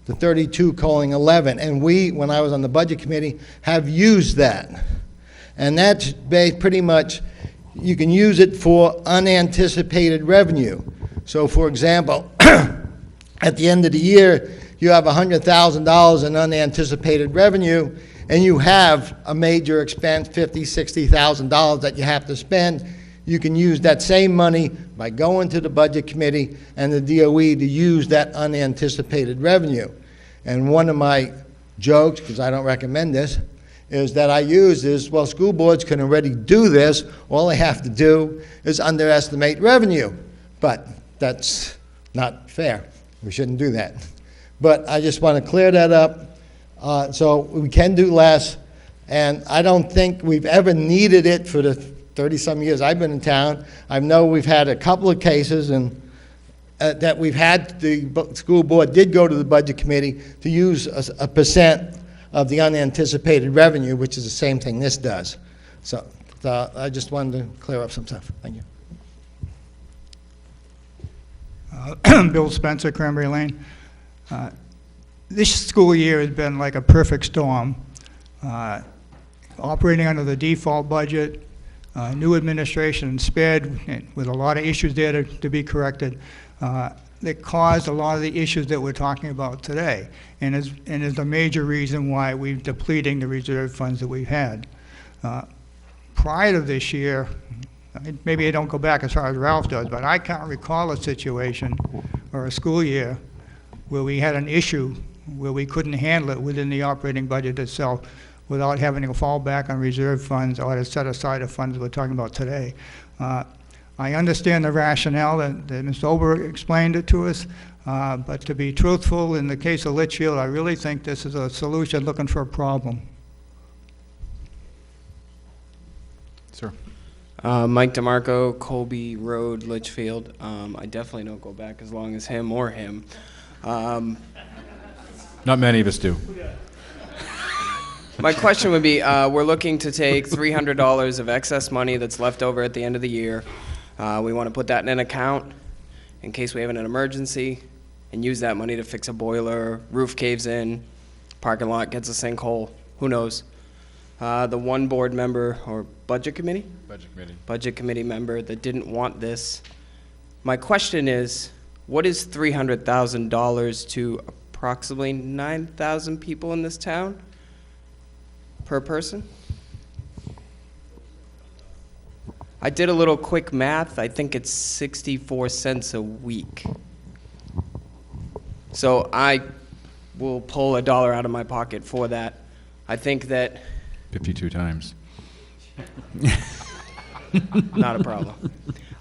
the 32:11, and we, when I was on the Budget Committee, have used that. And that's pretty much, you can use it for unanticipated revenue. So, for example, at the end of the year, you have $100,000 in unanticipated revenue, and you have a major expense, $50,000, $60,000 that you have to spend. You can use that same money by going to the Budget Committee and the DOE to use that unanticipated revenue. And one of my jokes, because I don't recommend this, is that I use is, well, school boards can already do this. All they have to do is underestimate revenue. But that's not fair. We shouldn't do that. But I just want to clear that up. So we can do less, and I don't think we've ever needed it for the 30-some years I've been in town. I know we've had a couple of cases and that we've had, the school board did go to the Budget Committee to use a percent of the unanticipated revenue, which is the same thing this does. So I just wanted to clear up some stuff. Thank you. Bill Spencer, Cranberry Lane. This school year has been like a perfect storm. operating under the default budget, new administration in SPED, and with a lot of issues there to be corrected, that caused a lot of the issues that we're talking about today, and is a major reason why we're depleting the reserve funds that we've had. Prior to this year, maybe I don't go back as far as Ralph does, but I can't recall a situation or a school year where we had an issue where we couldn't handle it within the operating budget itself without having to fall back on reserve funds or to set aside the funds we're talking about today. I understand the rationale that Mr. Ober explained it to us, but to be truthful, in the case of Litchfield, I really think this is a solution looking for a problem. Sir. Mike DeMarco, Colby Road, Litchfield. I definitely don't go back as long as him or him. Not many of us do. My question would be, we're looking to take $300 of excess money that's left over at the end of the year. We want to put that in an account in case we have an emergency and use that money to fix a boiler, roof caves in, parking lot gets a sinkhole, who knows. The one board member or budget committee? Budget committee member that didn't want this. My question is, what is $300,000 to approximately 9,000 people in this town per person? I did a little quick math. I think it's 64 cents a week. So I will pull $1 out of my pocket for that. I think that 52 times. not a problem.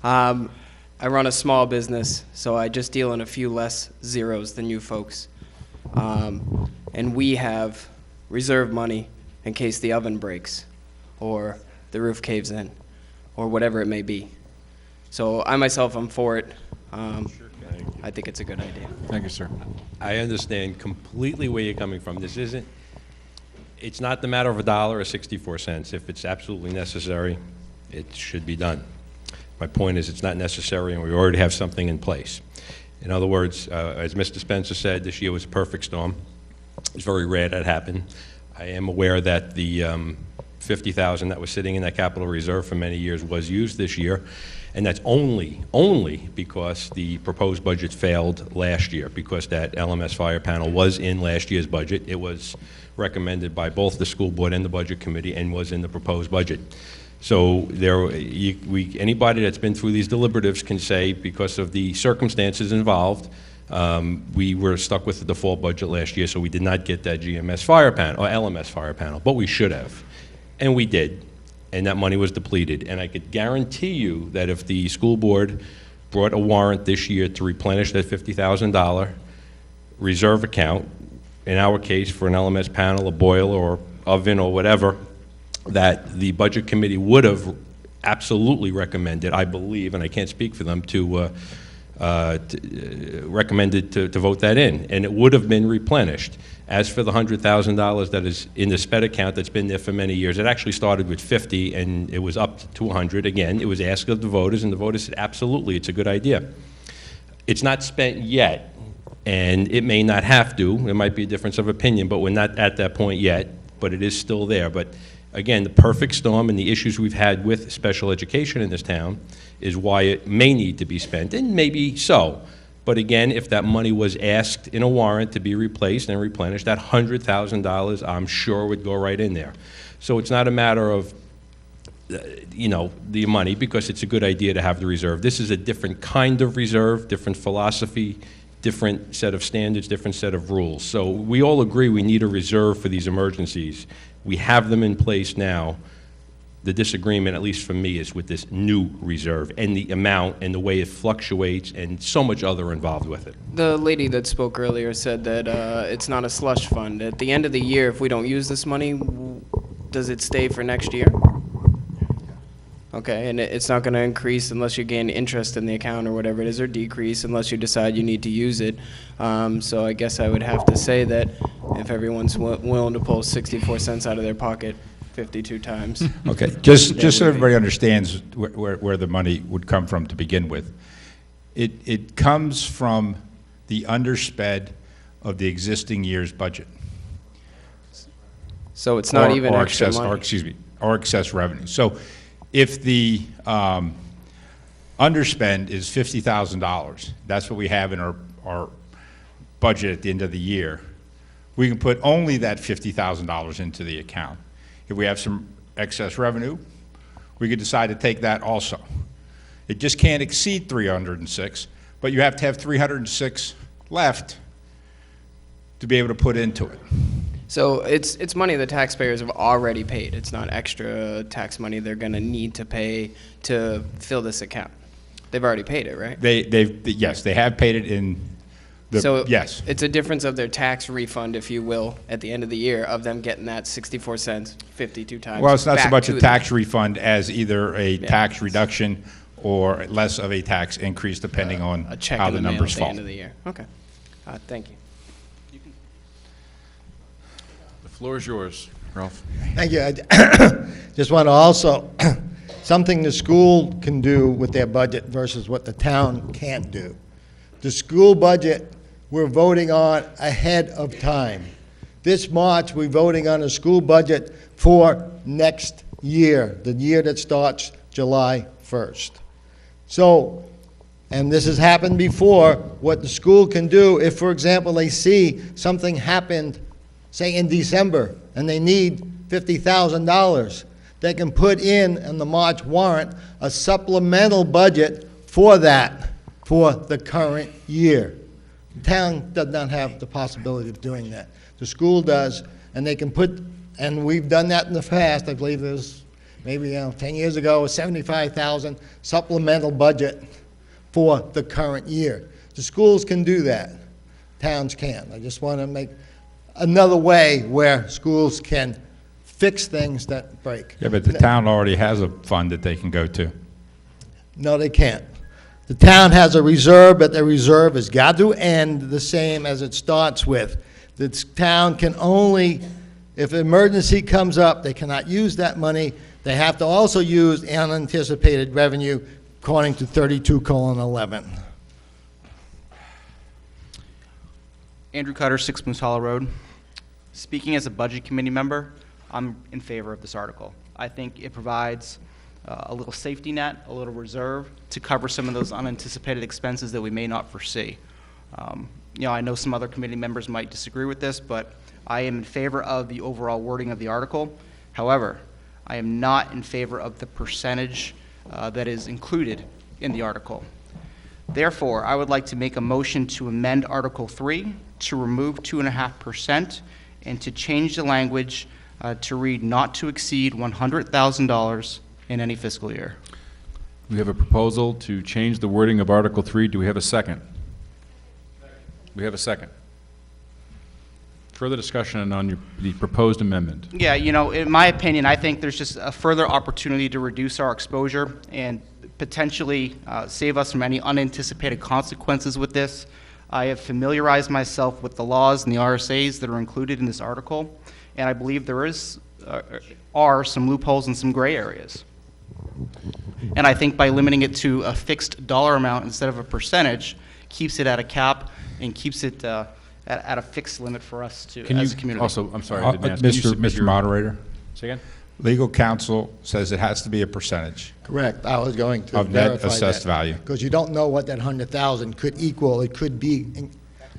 I run a small business, so I just deal in a few less zeros than you folks. And we have reserve money in case the oven breaks or the roof caves in or whatever it may be. So I myself am for it. I think it's a good idea. Thank you, sir. I understand completely where you're coming from. It's not the matter of $1 or 64 cents. If it's absolutely necessary, it should be done. My point is it's not necessary and we already have something in place. In other words, as Mr. Spencer said, this year was a perfect storm. It's very rare that happened. I am aware that the $50,000 that was sitting in that capital reserve for many years was used this year, and that's only because the proposed budget failed last year, because that LMS fire panel was in last year's budget. It was recommended by both the school board and the budget committee and was in the proposed budget. So anybody that's been through these deliberatives can say, because of the circumstances involved, we were stuck with the default budget last year, so we did not get that GMS fire panel, or LMS fire panel, but we should have. And we did, and that money was depleted. And I could guarantee you that if the school board brought a warrant this year to replenish that $50,000 reserve account, in our case for an LMS panel, a boiler, or oven, or whatever, that the budget committee would have absolutely recommended, I believe, and I can't speak for them, recommended to vote that in, and it would have been replenished. As for the $100,000 that is in the SPED account that's been there for many years, it actually started with 50 and it was up to 100. Again, it was asked of the voters, and the voters said, absolutely, it's a good idea. It's not spent yet, and it may not have to. There might be a difference of opinion, but we're not at that point yet, but it is still there. But again, the perfect storm and the issues we've had with special education in this town is why it may need to be spent, and maybe so. But again, if that money was asked in a warrant to be replaced and replenished, that $100,000, I'm sure, would go right in there. So it's not a matter of, the money, because it's a good idea to have the reserve. This is a different kind of reserve, different philosophy, different set of standards, different set of rules. So we all agree we need a reserve for these emergencies. We have them in place now. The disagreement, at least for me, is with this new reserve and the amount and the way it fluctuates and so much other involved with it. The lady that spoke earlier said that it's not a slush fund. At the end of the year, if we don't use this money, does it stay for next year? Okay, and it's not going to increase unless you gain interest in the account or whatever it is, or decrease unless you decide you need to use it. So I guess I would have to say that if everyone's willing to pull 64 cents out of their pocket 52 times. Okay, just so everybody understands where the money would come from to begin with. It comes from the undersped of the existing year's budget. So it's not even extra excess, money. Or, excuse me, or excess revenue. So if the underspend is $50,000, that's what we have in our budget at the end of the year, we can put only that $50,000 into the account. If we have some excess revenue, we could decide to take that also. It just can't exceed 306, but you have to have 306 left to be able to put into it. So it's money the taxpayers have already paid. It's not extra tax money they're going to need to pay to fill this account. They've already paid it, right? Yes, they have paid it in the, So yes. it's a difference of their tax refund, if you will, at the end of the year, of them getting that 64 cents 52 times. Well, it's not so back much to a them. tax refund as either a tax reduction or less of a tax increase depending on A check how in the mail numbers at the fall. end of the year. Okay. Thank you. The floor is yours, Ralph. Thank you. I just want to also, something the school can do with their budget versus what the town can't do. The school budget, we're voting on ahead of time. This March, we're voting on a school budget for next year, the year that starts July 1st. So, and this has happened before, what the school can do, if, for example, they see something happened, say in December, and they need $50,000, they can put in the March warrant a supplemental budget for that, for the current year. The town does not have the possibility of doing that. The school does, and they can put, and we've done that in the past. I believe it was maybe 10 years ago, a $75,000 supplemental budget for the current year. The schools can do that. Towns can't. I just want to make another way where schools can fix things that break. Yeah, but the town already has a fund that they can go to. No, they can't. The town has a reserve, but the reserve has got to end the same as it starts with. The town can only, if an emergency comes up, they cannot use that money. They have to also use unanticipated revenue according to 32:11. Andrew Cutter, 6 Moose Hollow Road. Speaking as a budget committee member, I'm in favor of this article. I think it provides a little safety net, a little reserve to cover some of those unanticipated expenses that we may not foresee. I know some other committee members might disagree with this, but I am in favor of the overall wording of the article. However, I am not in favor of the percentage that is included in the article. Therefore, I would like to make a motion to amend Article 3 to remove 2.5% and to change the language to read not to exceed $100,000 in any fiscal year. We have a proposal to change the wording of Article 3. Do we have a second? We have a second. Further discussion on the proposed amendment. Yeah, in my opinion, I think there's just a further opportunity to reduce our exposure and potentially save us from any unanticipated consequences with this. I have familiarized myself with the laws and the RSAs that are included in this article, and I believe there are some loopholes and some gray areas. And I think by limiting it to a fixed dollar amount instead of a percentage, keeps it at a cap and keeps it at a fixed limit for us to, as a community. Also, I'm sorry, I didn't ask. Can you submit Mr. Moderator? Say again? Legal counsel says it has to be a percentage. Correct. I was going to Of net verify assessed that. value. Because you don't know what that 100,000 could equal. It could be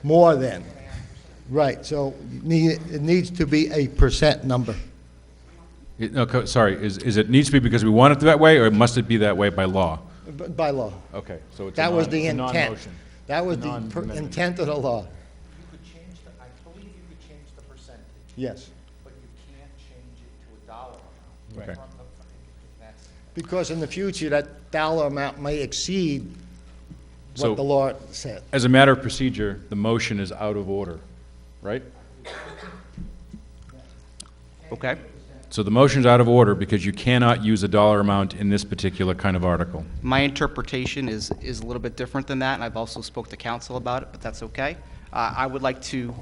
more than. Right, so it needs to be a percent number. Sorry, is it needs to be because we want it that way, or must it be that way by law? By law. Okay, so it's That was the a intent. non-motion. That was the intent of the law. I believe you could change the percentage. Yes. But you can't change it to a dollar amount. Okay. That's- Because in the future, that dollar amount may exceed So, what the law said. As a matter of procedure, the motion is out of order, right? Okay. So the motion's out of order because you cannot use a dollar amount in this particular kind of article. My interpretation is a little bit different than that, and I've also spoke to council about it, but that's okay. I would like to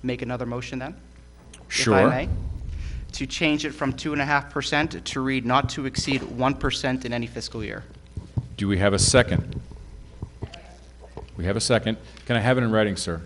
make another motion then, Sure. if I may, to change it from 2.5% to read not to exceed 1% in any fiscal year. Do we have a second? We have a second. Can I have it in writing, sir?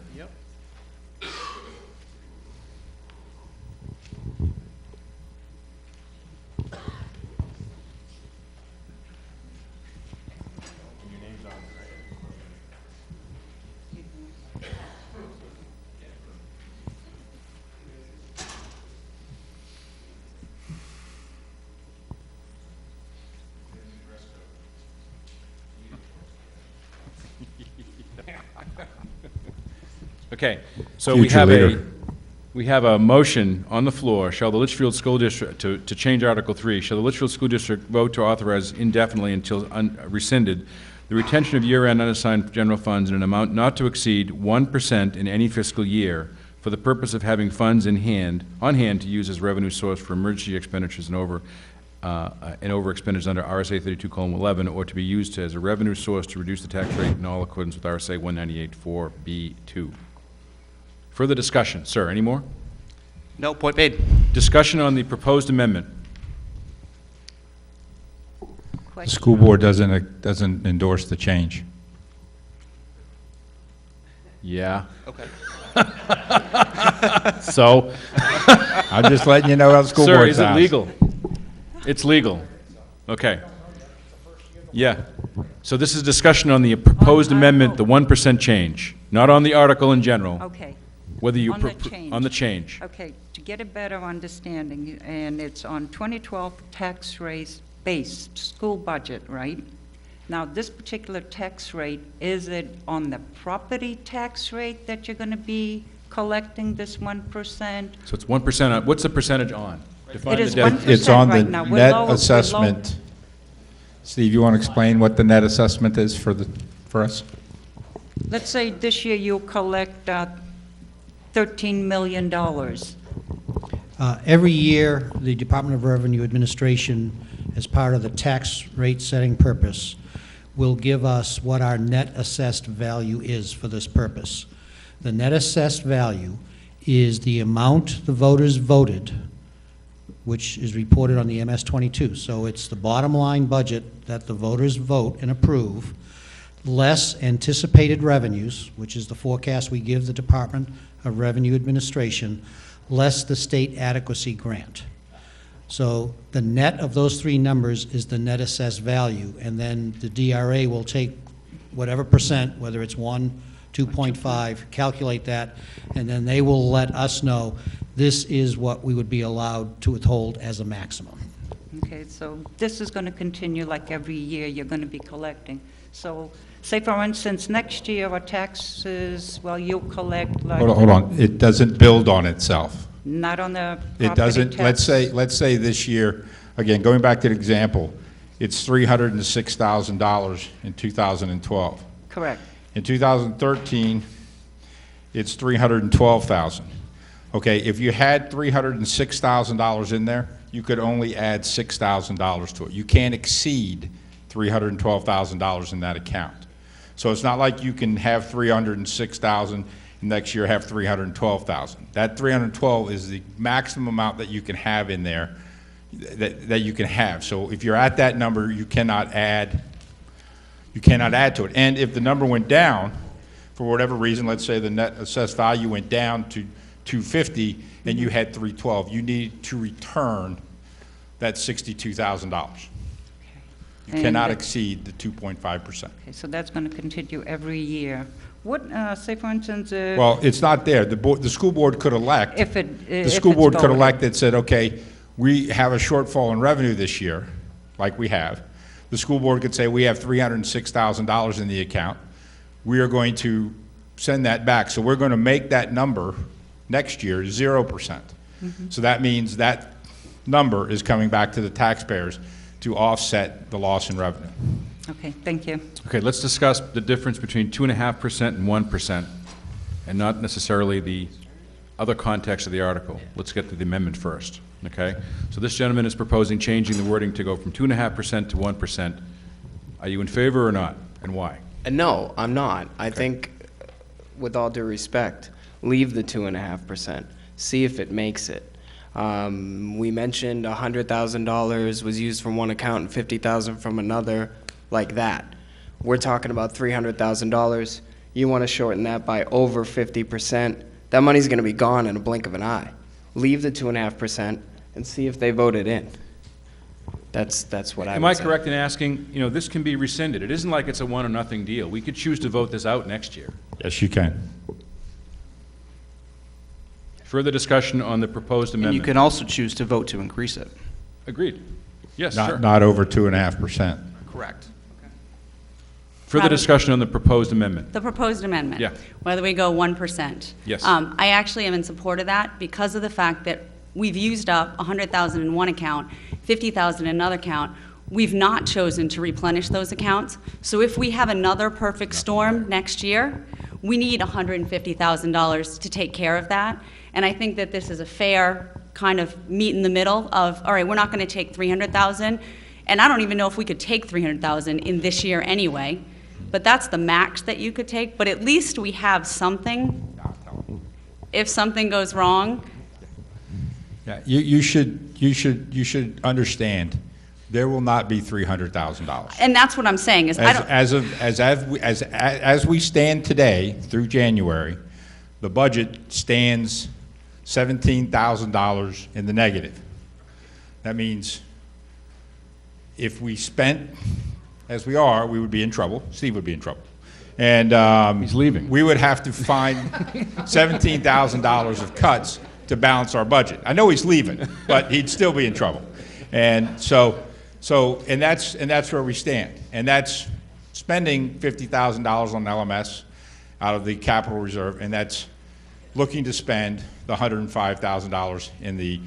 Okay, so Future leader. we have a motion on the floor. Shall the Litchfield School District, to change Article 3, shall the Litchfield School District vote to authorize indefinitely until rescinded the retention of year-end unassigned general funds in an amount not to exceed 1% in any fiscal year for the purpose of having funds on hand to use as revenue source for emergency expenditures and over expenditures under RSA 32:11, or to be used as a revenue source to reduce the tax rate in all accordance with RSA 198(4)(b)(2). Further discussion, sir, any more? No, point made. Discussion on the proposed amendment. The school board doesn't endorse the change. Yeah. Okay. So? I'm just letting you know how the school board sounds. Sir, is it legal? It's legal. Okay. Yeah. So this is discussion on the proposed amendment, the 1% change, not on the article in general. Okay. Whether you On the change. on the change. Okay, to get a better understanding, and it's on 2012 tax rate-based school budget, right? Now, this particular tax rate, is it on the property tax rate that you're going to be collecting this 1%? So it's 1% on, what's the percentage on? Define It is the 1% It's on the right now. We're net low- we're low. assessment. Steve, you want to explain what the net assessment is for us? Let's say this year you'll collect $13 million. Every year, the Department of Revenue Administration, as part of the tax rate setting purpose, will give us what our net assessed value is for this purpose. The net assessed value is the amount the voters voted, which is reported on the MS-22. So it's the bottom line budget that the voters vote and approve, less anticipated revenues, which is the forecast we give the Department of Revenue Administration, less the state adequacy grant. So the net of those three numbers is the net assessed value, and then the DRA will take whatever percent, whether it's 1, 2.5, calculate that, and then they will let us know this is what we would be allowed to withhold as a maximum. Okay, so this is going to continue like every year you're going to be collecting. So say, for instance, next year our taxes, well, you'll collect like... Hold on. It doesn't build on itself. Not on the property It doesn't, tax. let's say this year, again, going back to the example, it's $306,000 in 2012. Correct. In 2013, it's $312,000. Okay, if you had $306,000 in there, you could only add $6,000 to it. You can't exceed $312,000 in that account. So it's not like you can have $306,000 and next year have $312,000. That $312,000 is the maximum amount that you can have in there that you can have. So if you're at that number, you cannot add to it. And if the number went down, for whatever reason, let's say the net assessed value went down to $250 and you had $312, you need to return that $62,000. You And cannot the- exceed the 2.5%. Okay, so that's going to continue every year. What, say for instance... Well, it's not there. The school board could elect. The school it's board could voted. elect that said, okay, we have a shortfall in revenue this year, like we have. The school board could say, we have $306,000 in the account. We are going to send that back. So we're going to make that number next year 0%. So that means that number is coming back to the taxpayers to offset the loss in revenue. Okay, thank you. Okay, let's discuss the difference between 2.5% and 1%, and not necessarily the other context of the article. Let's get to the amendment first, okay? So this gentleman is proposing changing the wording to go from 2.5% to 1%. Are you in favor or not, and why? No, I'm not. I think, with all due respect, leave the 2.5%. See if it makes it. We mentioned $100,000 was used from one account and $50,000 from another, like that. We're talking about $300,000. You want to shorten that by over 50%. That money's going to be gone in a blink of an eye. Leave the 2.5% and see if they vote it in. That's what I would say. Am I correct in asking, you know, this can be rescinded? It isn't like it's a one or nothing deal. We could choose to vote this out next year. Yes, you can. Further discussion on the proposed And amendment? you can also choose to vote to increase it. Agreed. Yes, sure. Not over 2.5%. Correct. Further Probably- discussion on the proposed amendment. The proposed amendment. Yeah. Whether we go 1%. Yes. I actually am in support of that because of the fact that we've used up 100,000 in one account, 50,000 in another account. We've not chosen to replenish those accounts. So if we have another perfect storm next year, we need $150,000 to take care of that. And I think that this is a fair kind of meet in the middle of, all right, we're not going to take 300,000, and I don't even know if we could take 300,000 in this year anyway. But that's the max that you could take. But at least we have something. If something goes wrong, Yeah, you should understand, there will not be $300,000. and that's what I'm saying is I don't. As we stand today through January, the budget stands $17,000 in the negative. That means if we spent as we are, we would be in trouble. Steve would be in trouble. And he's leaving. We would have to find $17,000 of cuts to balance our budget. I know he's leaving, but he'd still be in trouble. And so that's where we stand. And that's spending $50,000 on LMS out of the capital reserve, and that's looking to spend the $105,000 in the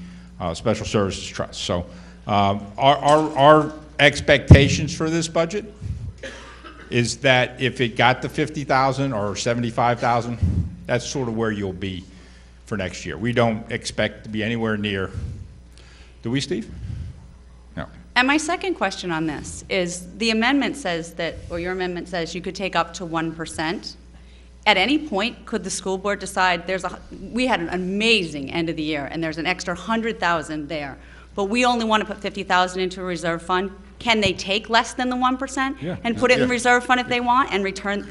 Special Services Trust. So our expectations for this budget is that if it got to 50,000 or 75,000, that's sort of where you'll be for next year. We don't expect to be anywhere near. Do we, Steve? No. And my second question on this is the amendment says that, or your amendment says you could take up to 1%. At any point, could the school board decide we had an amazing end of the year and there's an extra 100,000 there, but we only want to put 50,000 into a reserve fund? Can they take less than the 1% and put it in the reserve fund if they want and return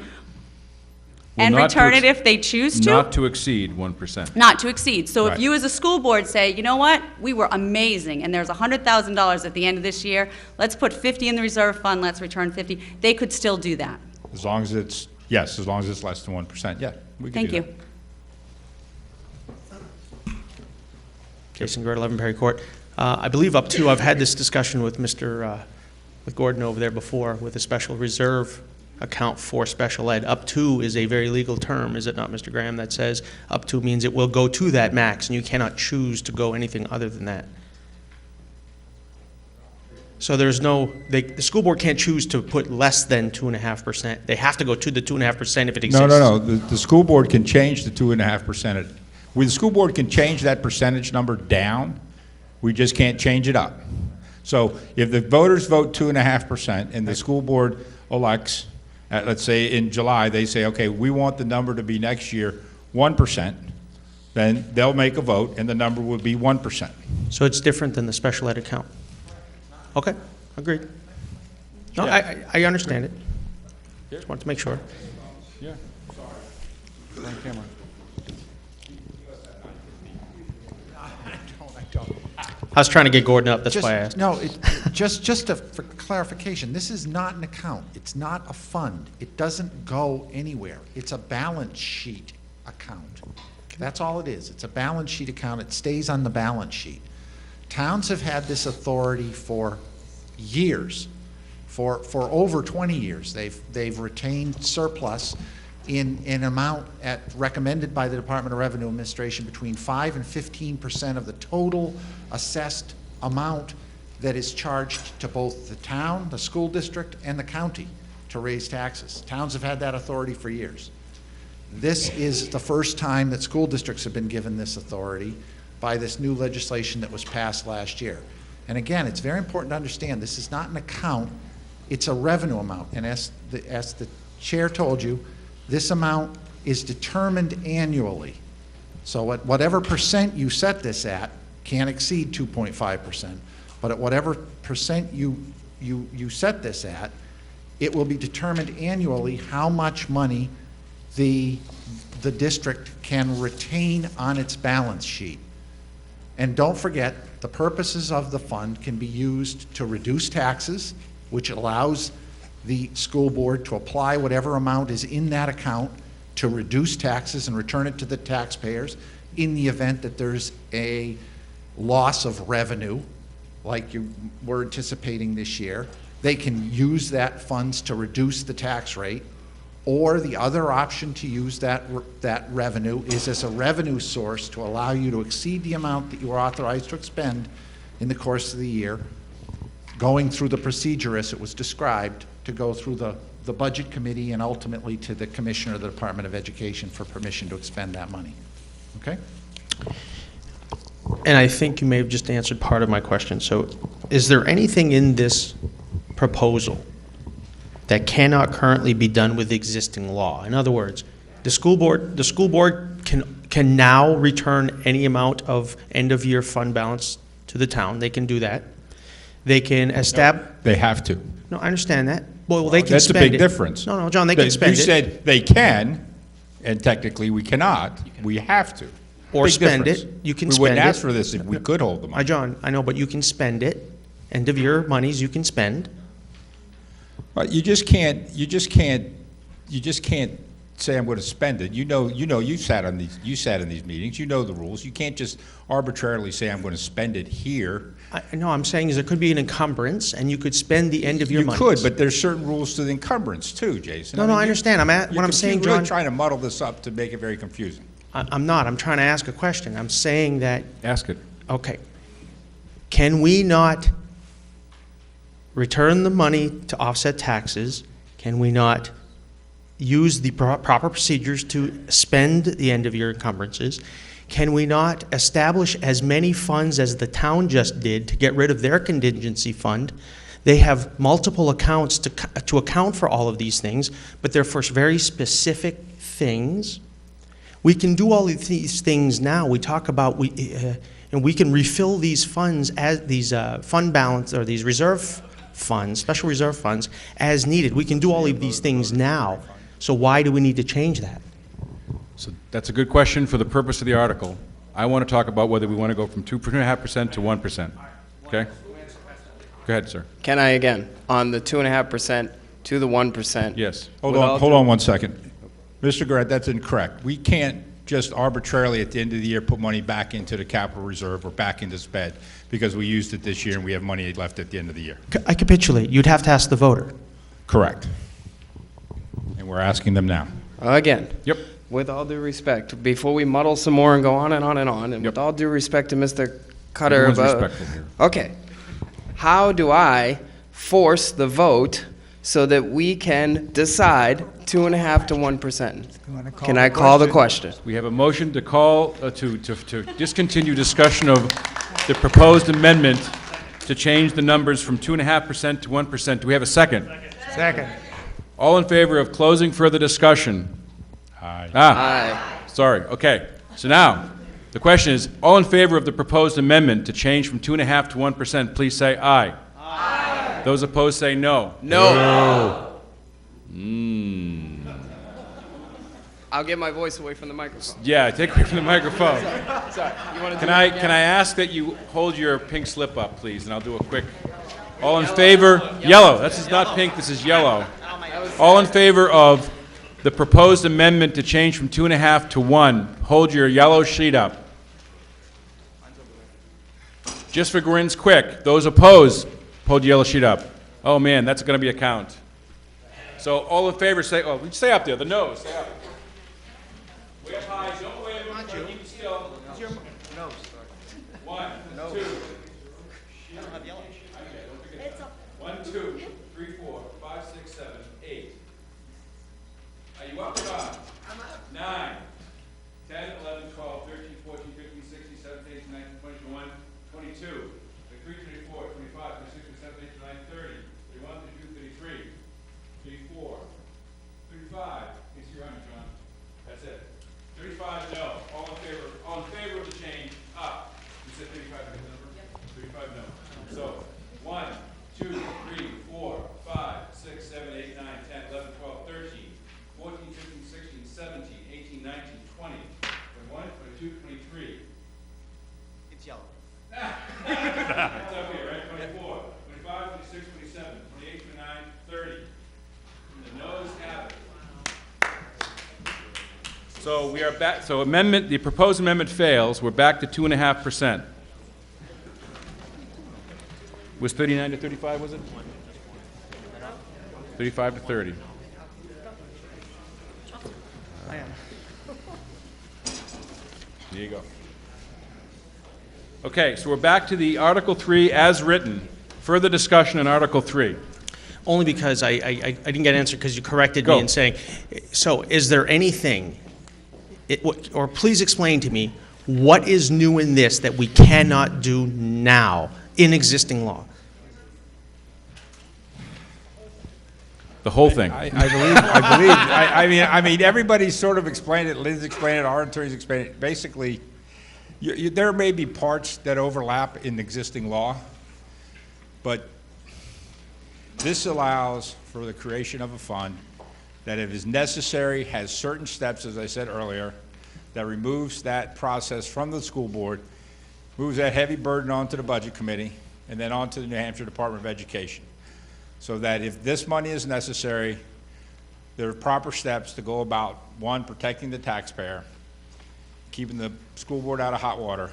it if they choose to? Not to exceed 1%. Not to exceed. So Right. if you as a school board say, you know what, we were amazing and there's $100,000 at the end of this year, let's put 50 in the reserve fund, let's return 50, they could still do that. As long as it's, yes, as long as it's less than 1%, yeah. We can Thank do you. that. Case in Great 11 Perry Court. I believe up to, I've had this discussion with with Gordon over there before, with a special reserve account for special ed. Up to is a very legal term, is it not, Mr. Graham, that says up to means it will go to that max, and you cannot choose to go anything other than that. So there's no, the school board can't choose to put less than 2.5%. They have to go to the 2.5% if it exists. No. The school board can change the 2.5%. The school board can change that percentage number down. We just can't change it up. So if the voters vote 2.5% and the school board elects, let's say in July, they say, okay, we want the number to be next year 1%, then they'll make a vote and the number will be 1%. So it's different than the special ed account? Okay, agreed. No, I understand it. Just wanted to make sure. Yeah. Sorry. On camera. I was trying to get Gordon up, that's why I asked. No, for clarification, this is not an account. It's not a fund. It doesn't go anywhere. It's a balance sheet account. That's all it is. It's a balance sheet account. It stays on the balance sheet. Towns have had this authority for years, for over 20 years. They've retained surplus in an amount recommended by the Department of Revenue Administration between 5 and 15% of the total assessed amount that is charged to both the town, the school district, and the county to raise taxes. Towns have had that authority for years. This is the first time that school districts have been given this authority by this new legislation that was passed last year. And again, it's very important to understand this is not an account, it's a revenue amount. And as the chair told you, this amount is determined annually. So at whatever percent you set this at, can't exceed 2.5%, but at whatever percent you set this at, it will be determined annually how much money the district can retain on its balance sheet. And don't forget, the purposes of the fund can be used to reduce taxes, which allows the school board to apply whatever amount is in that account to reduce taxes and return it to the taxpayers in the event that there's a loss of revenue, like you were anticipating this year. they can use that funds to reduce the tax rate, or the other option to use that revenue is as a revenue source to allow you to exceed the amount that you are authorized to expend in the course of the year, going through the procedure as it was described, to go through the Budget Committee and ultimately to the Commissioner of the Department of Education for permission to expend that money. Okay? And I think you may have just answered part of my question. So is there anything in this proposal that cannot currently be done with existing law? In other words, the school board can now return any amount of end-of-year fund balance to the town. They can do that. They can establish... They have to. No, I understand that. Well, they can That's spend a big it. difference. No, John, they can spend it. You said they can, and technically we cannot. We have to. Or Big spend difference. it. You can we spend it. wouldn't ask for this if we could hold the money. John, I know, but you can spend it. End-of-year monies you can spend. But you just can't say I'm going to spend it. You sat in these meetings. You know the rules. You can't just arbitrarily say I'm going to spend it here. No, I'm saying is there could be an encumbrance, and you could spend the end-of-year money. You could, but there's certain rules to the encumbrance too, Jason. No, I understand. What I'm saying, John. You're really trying to muddle this up to make it very confusing. I'm not. I'm trying to ask a question. I'm saying that. Ask it. Okay. Can we not return the money to offset taxes? Can we not use the proper procedures to spend the end-of-year encumbrances? Can we not establish as many funds as the town just did to get rid of their contingency fund? They have multiple accounts to account for all of these things, but they're for very specific things. We can do all of these things now. We talk about, and we can refill these funds, as these fund balance, or these reserve funds, special reserve funds, as needed. We can do all of these things now. So why do we need to change that? So that's a good question for the purpose of the article. I want to talk about whether we want to go from 2.5% to 1%. Okay? Go ahead, sir. Can I again, on the 2.5% to the 1%? Yes. Hold on 1 second. Mr. Garrett, that's incorrect. We can't just arbitrarily at the end of the year put money back into the capital reserve or back into SPED because we used it this year and we have money left at the end of the year. I capitulate. You'd have to ask the voter. Correct. And we're asking them now. Again. Yep. With all due respect, before we muddle some more and go on and on and on, and with all due respect to Mr. Cutter, Everyone's respectful here. Okay, how do I force the vote so that we can decide 2.5 to 1%? Can I call the question? We have a motion to call, to discontinue discussion of the proposed amendment to change the numbers from 2.5% to 1%. Do we have a second? Second. All in favor of closing further discussion? Aye. Aye. Sorry. Okay. So now, the question is, all in favor of the proposed amendment to change from 2.5 to 1%, please say aye. Aye. Those opposed say no. No. Mm. I'll get my voice away from the microphone. Yeah, take away from the microphone. Sorry. You want to Can I ask that you hold your pink slip up, please, and I'll do a quick. All in favor? Yellow. This is not pink. This is yellow. All in favor of the proposed amendment to change from 2.5 to 1. Hold your yellow sheet up. Just for grins quick. Those opposed, hold your yellow sheet up. Oh man, that's going to be a count. So all in favor say, oh, stay up there, the nose, stay up. Way up high, don't wave them, but keep it still. It's your nose. 1, 2. You don't have yellow. Okay, don't forget that. 1, 2, 3, 4, 5, 6, 7, 8. Are you up or not? I'm up. 9, 10, 11, 12, 13, 14, 15, 16, 17, 18, 19, 20, 21, 22, 23, 24, 25, 26, 27, 28, 29, 30, 31, 32, 33, 34, 35. Yes, you're on, John. That's it. 35, no. All in favor of the change, up. You said 35, good number? Yep. 35, no. So, 1, 2, 3, 4, 5, 6, 7, 8, 9, 10, 11, 12, 13, 14, 15, 16, 17, 18, 19, 20, 21, 22, 23. It's yellow. It's up here, right? 24, 25, 26, 27, 28, 29, 30. And the noes have it. So we are back, so the proposed amendment fails. We're back to 2.5%. Was 39 to 35, was it? 35 to 30. There you go. Okay, so we're back to the Article 3 as written. Further discussion on Article 3. Only because I didn't get an answer because you corrected Go. me in saying, so is there anything, or please explain to me, what is new in this that we cannot do now in existing law? The whole thing. I mean, everybody's sort of explained it. Liz explained it. Our attorneys explained it. Basically, there may be parts that overlap in existing law, but this allows for the creation of a fund that, if is necessary, has certain steps, as I said earlier, that removes that process from the school board, moves that heavy burden onto the budget committee, and then onto the New Hampshire Department of Education. So that if this money is necessary, there are proper steps to go about, one, protecting the taxpayer, keeping the school board out of hot water,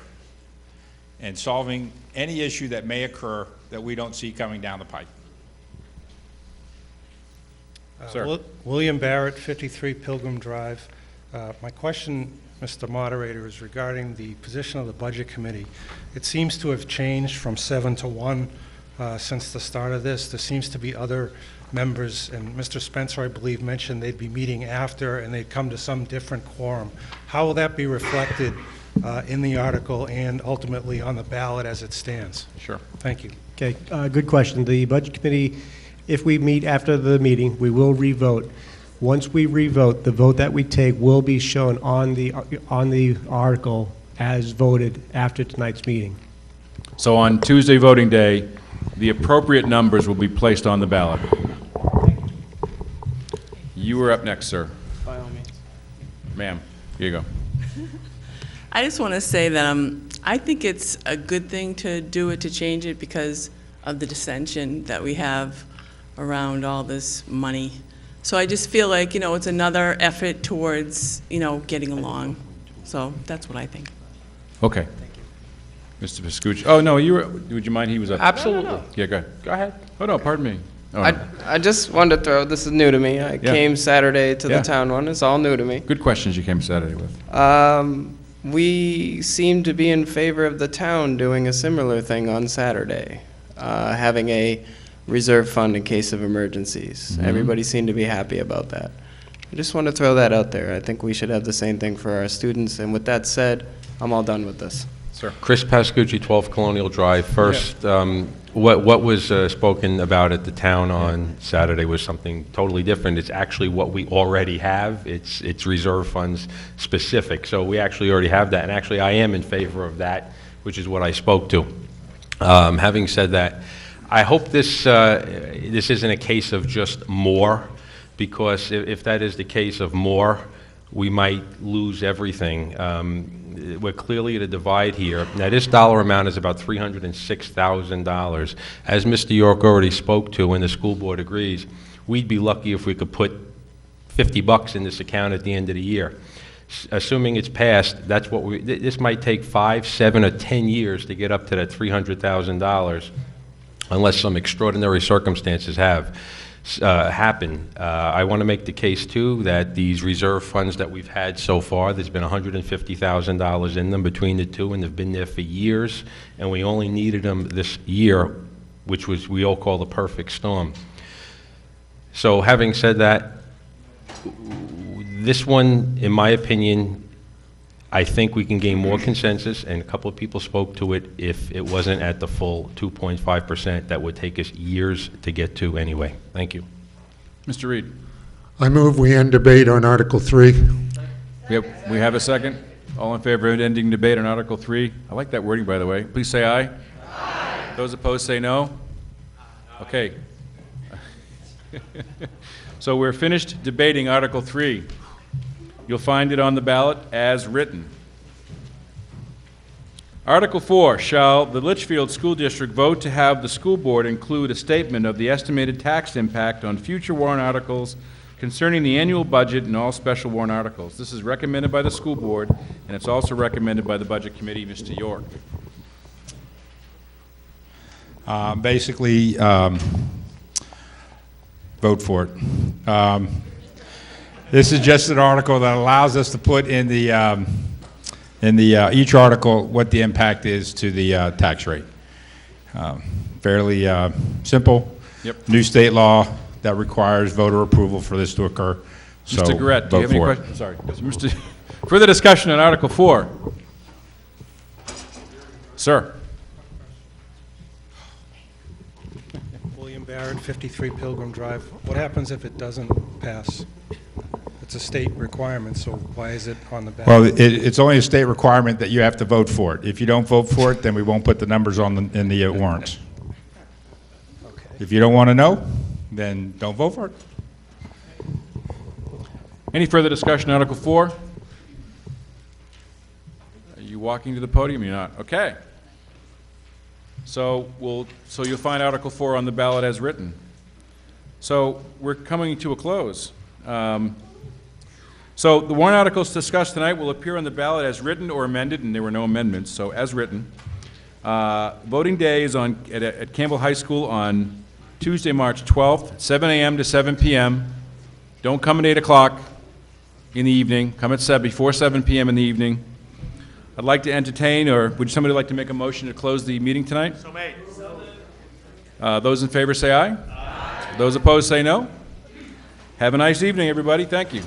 and solving any issue that may occur that we don't see coming down the pike. Sir. William Barrett, 53 Pilgrim Drive. My question, Mr. Moderator, is regarding the position of the Budget Committee. It seems to have changed from 7 to 1 since the start of this. There seems to be other members, and Mr. Spencer, I believe, mentioned they'd be meeting after and they'd come to some different quorum. How will that be reflected in the article and ultimately on the ballot as it stands? Sure. Thank you. Okay, good question. The Budget Committee, if we meet after the meeting, we will re-vote. Once we re-vote, the vote that we take will be shown on the article as voted after tonight's meeting. So on Tuesday voting day, the appropriate numbers will be placed on the ballot. You were up next, sir. By all means. Ma'am, here you go. I just want to say that I think it's a good thing to do it, to change it, because of the dissension that we have around all this money. So I just feel like, it's another effort towards, getting along. So that's what I think. Okay. Mr. Piscucci. Oh, no, would you mind? He was up. Absolutely. No. Yeah, go ahead. Go ahead. Oh, no, pardon me. Oh, no. I just wanted to throw, this is new to me. I came Saturday to the town one. It's all new to me. Good questions you came Saturday with. We seem to be in favor of the town doing a similar thing on Saturday, having a reserve fund in case of emergencies. Mhm. Everybody seemed to be happy about that. I just want to throw that out there. I think we should have the same thing for our students. And with that said, I'm all done with this. Sir. Chris Pascucci, 12 Colonial Drive. First, what was spoken about at the town on Saturday was something totally different. It's actually what we already have. It's reserve funds specific. So we actually already have that. And actually, I am in favor of that, which is what I spoke to. Having said that, I hope this isn't a case of just more, because if that is the case of more, we might lose everything. We're clearly at a divide here. Now, this dollar amount is about $306,000. As Mr. York already spoke to, and the school board agrees, we'd be lucky if we could put $50 in this account at the end of the year. Assuming it's passed, that's what this might take 5, 7, or 10 years to get up to that $300,000, unless some extraordinary circumstances happen. I want to make the case, too, that these reserve funds that we've had so far, there's been $150,000 in them between the two, and they've been there for years, and we only needed them this year, which we all call the perfect storm. So having said that, this one, in my opinion, I think we can gain more consensus, and a couple of people spoke to it, if it wasn't at the full 2.5%, that would take us years to get to anyway. Thank you. Mr. Reed. I move we end debate on Article 3. We have a second. All in favor of ending debate on Article 3? I like that wording, by the way. Please say aye. Aye. Those opposed say no. Okay. So we're finished debating Article 3. You'll find it on the ballot as written. Article 4, shall the Litchfield School District vote to have the school board include a statement of the estimated tax impact on future warrant articles concerning the annual budget and all special warrant articles. This is recommended by the school board, and it's also recommended by the Budget Committee. Mr. York. vote for it. This is just an article that allows us to put in the each article what the impact is to the tax rate. Fairly simple. Yep. New state law that requires voter approval for this to occur. So Mr. Garrett, do you have any vote for it. questions? Sorry. Mr. Further discussion on Article 4? Sir. William Barrett, 53 Pilgrim Drive. What happens if it doesn't pass? It's a state requirement, so why is it on the ballot? Well, it's only a state requirement that you have to vote for it. If you don't vote for it, then we won't put the numbers on in the warrants. Okay. If you don't want to know, then don't vote for it. Any further discussion on Article 4? Are you walking to the podium? You're not. Okay. So you'll find Article 4 on the ballot as written. So we're coming to a close. So the warrant articles discussed tonight will appear on the ballot as written or amended, and there were no amendments, so as written. Voting day is at Campbell High School on Tuesday, March 12th, 7 a.m. to 7 p.m. Don't come at 8 o'clock in the evening. Come at before 7 p.m. in the evening. I'd like to entertain, or would somebody like to make a motion to close the meeting tonight? So made. Those in favor say aye. Aye. Those opposed say no. Have a nice evening, everybody. Thank you.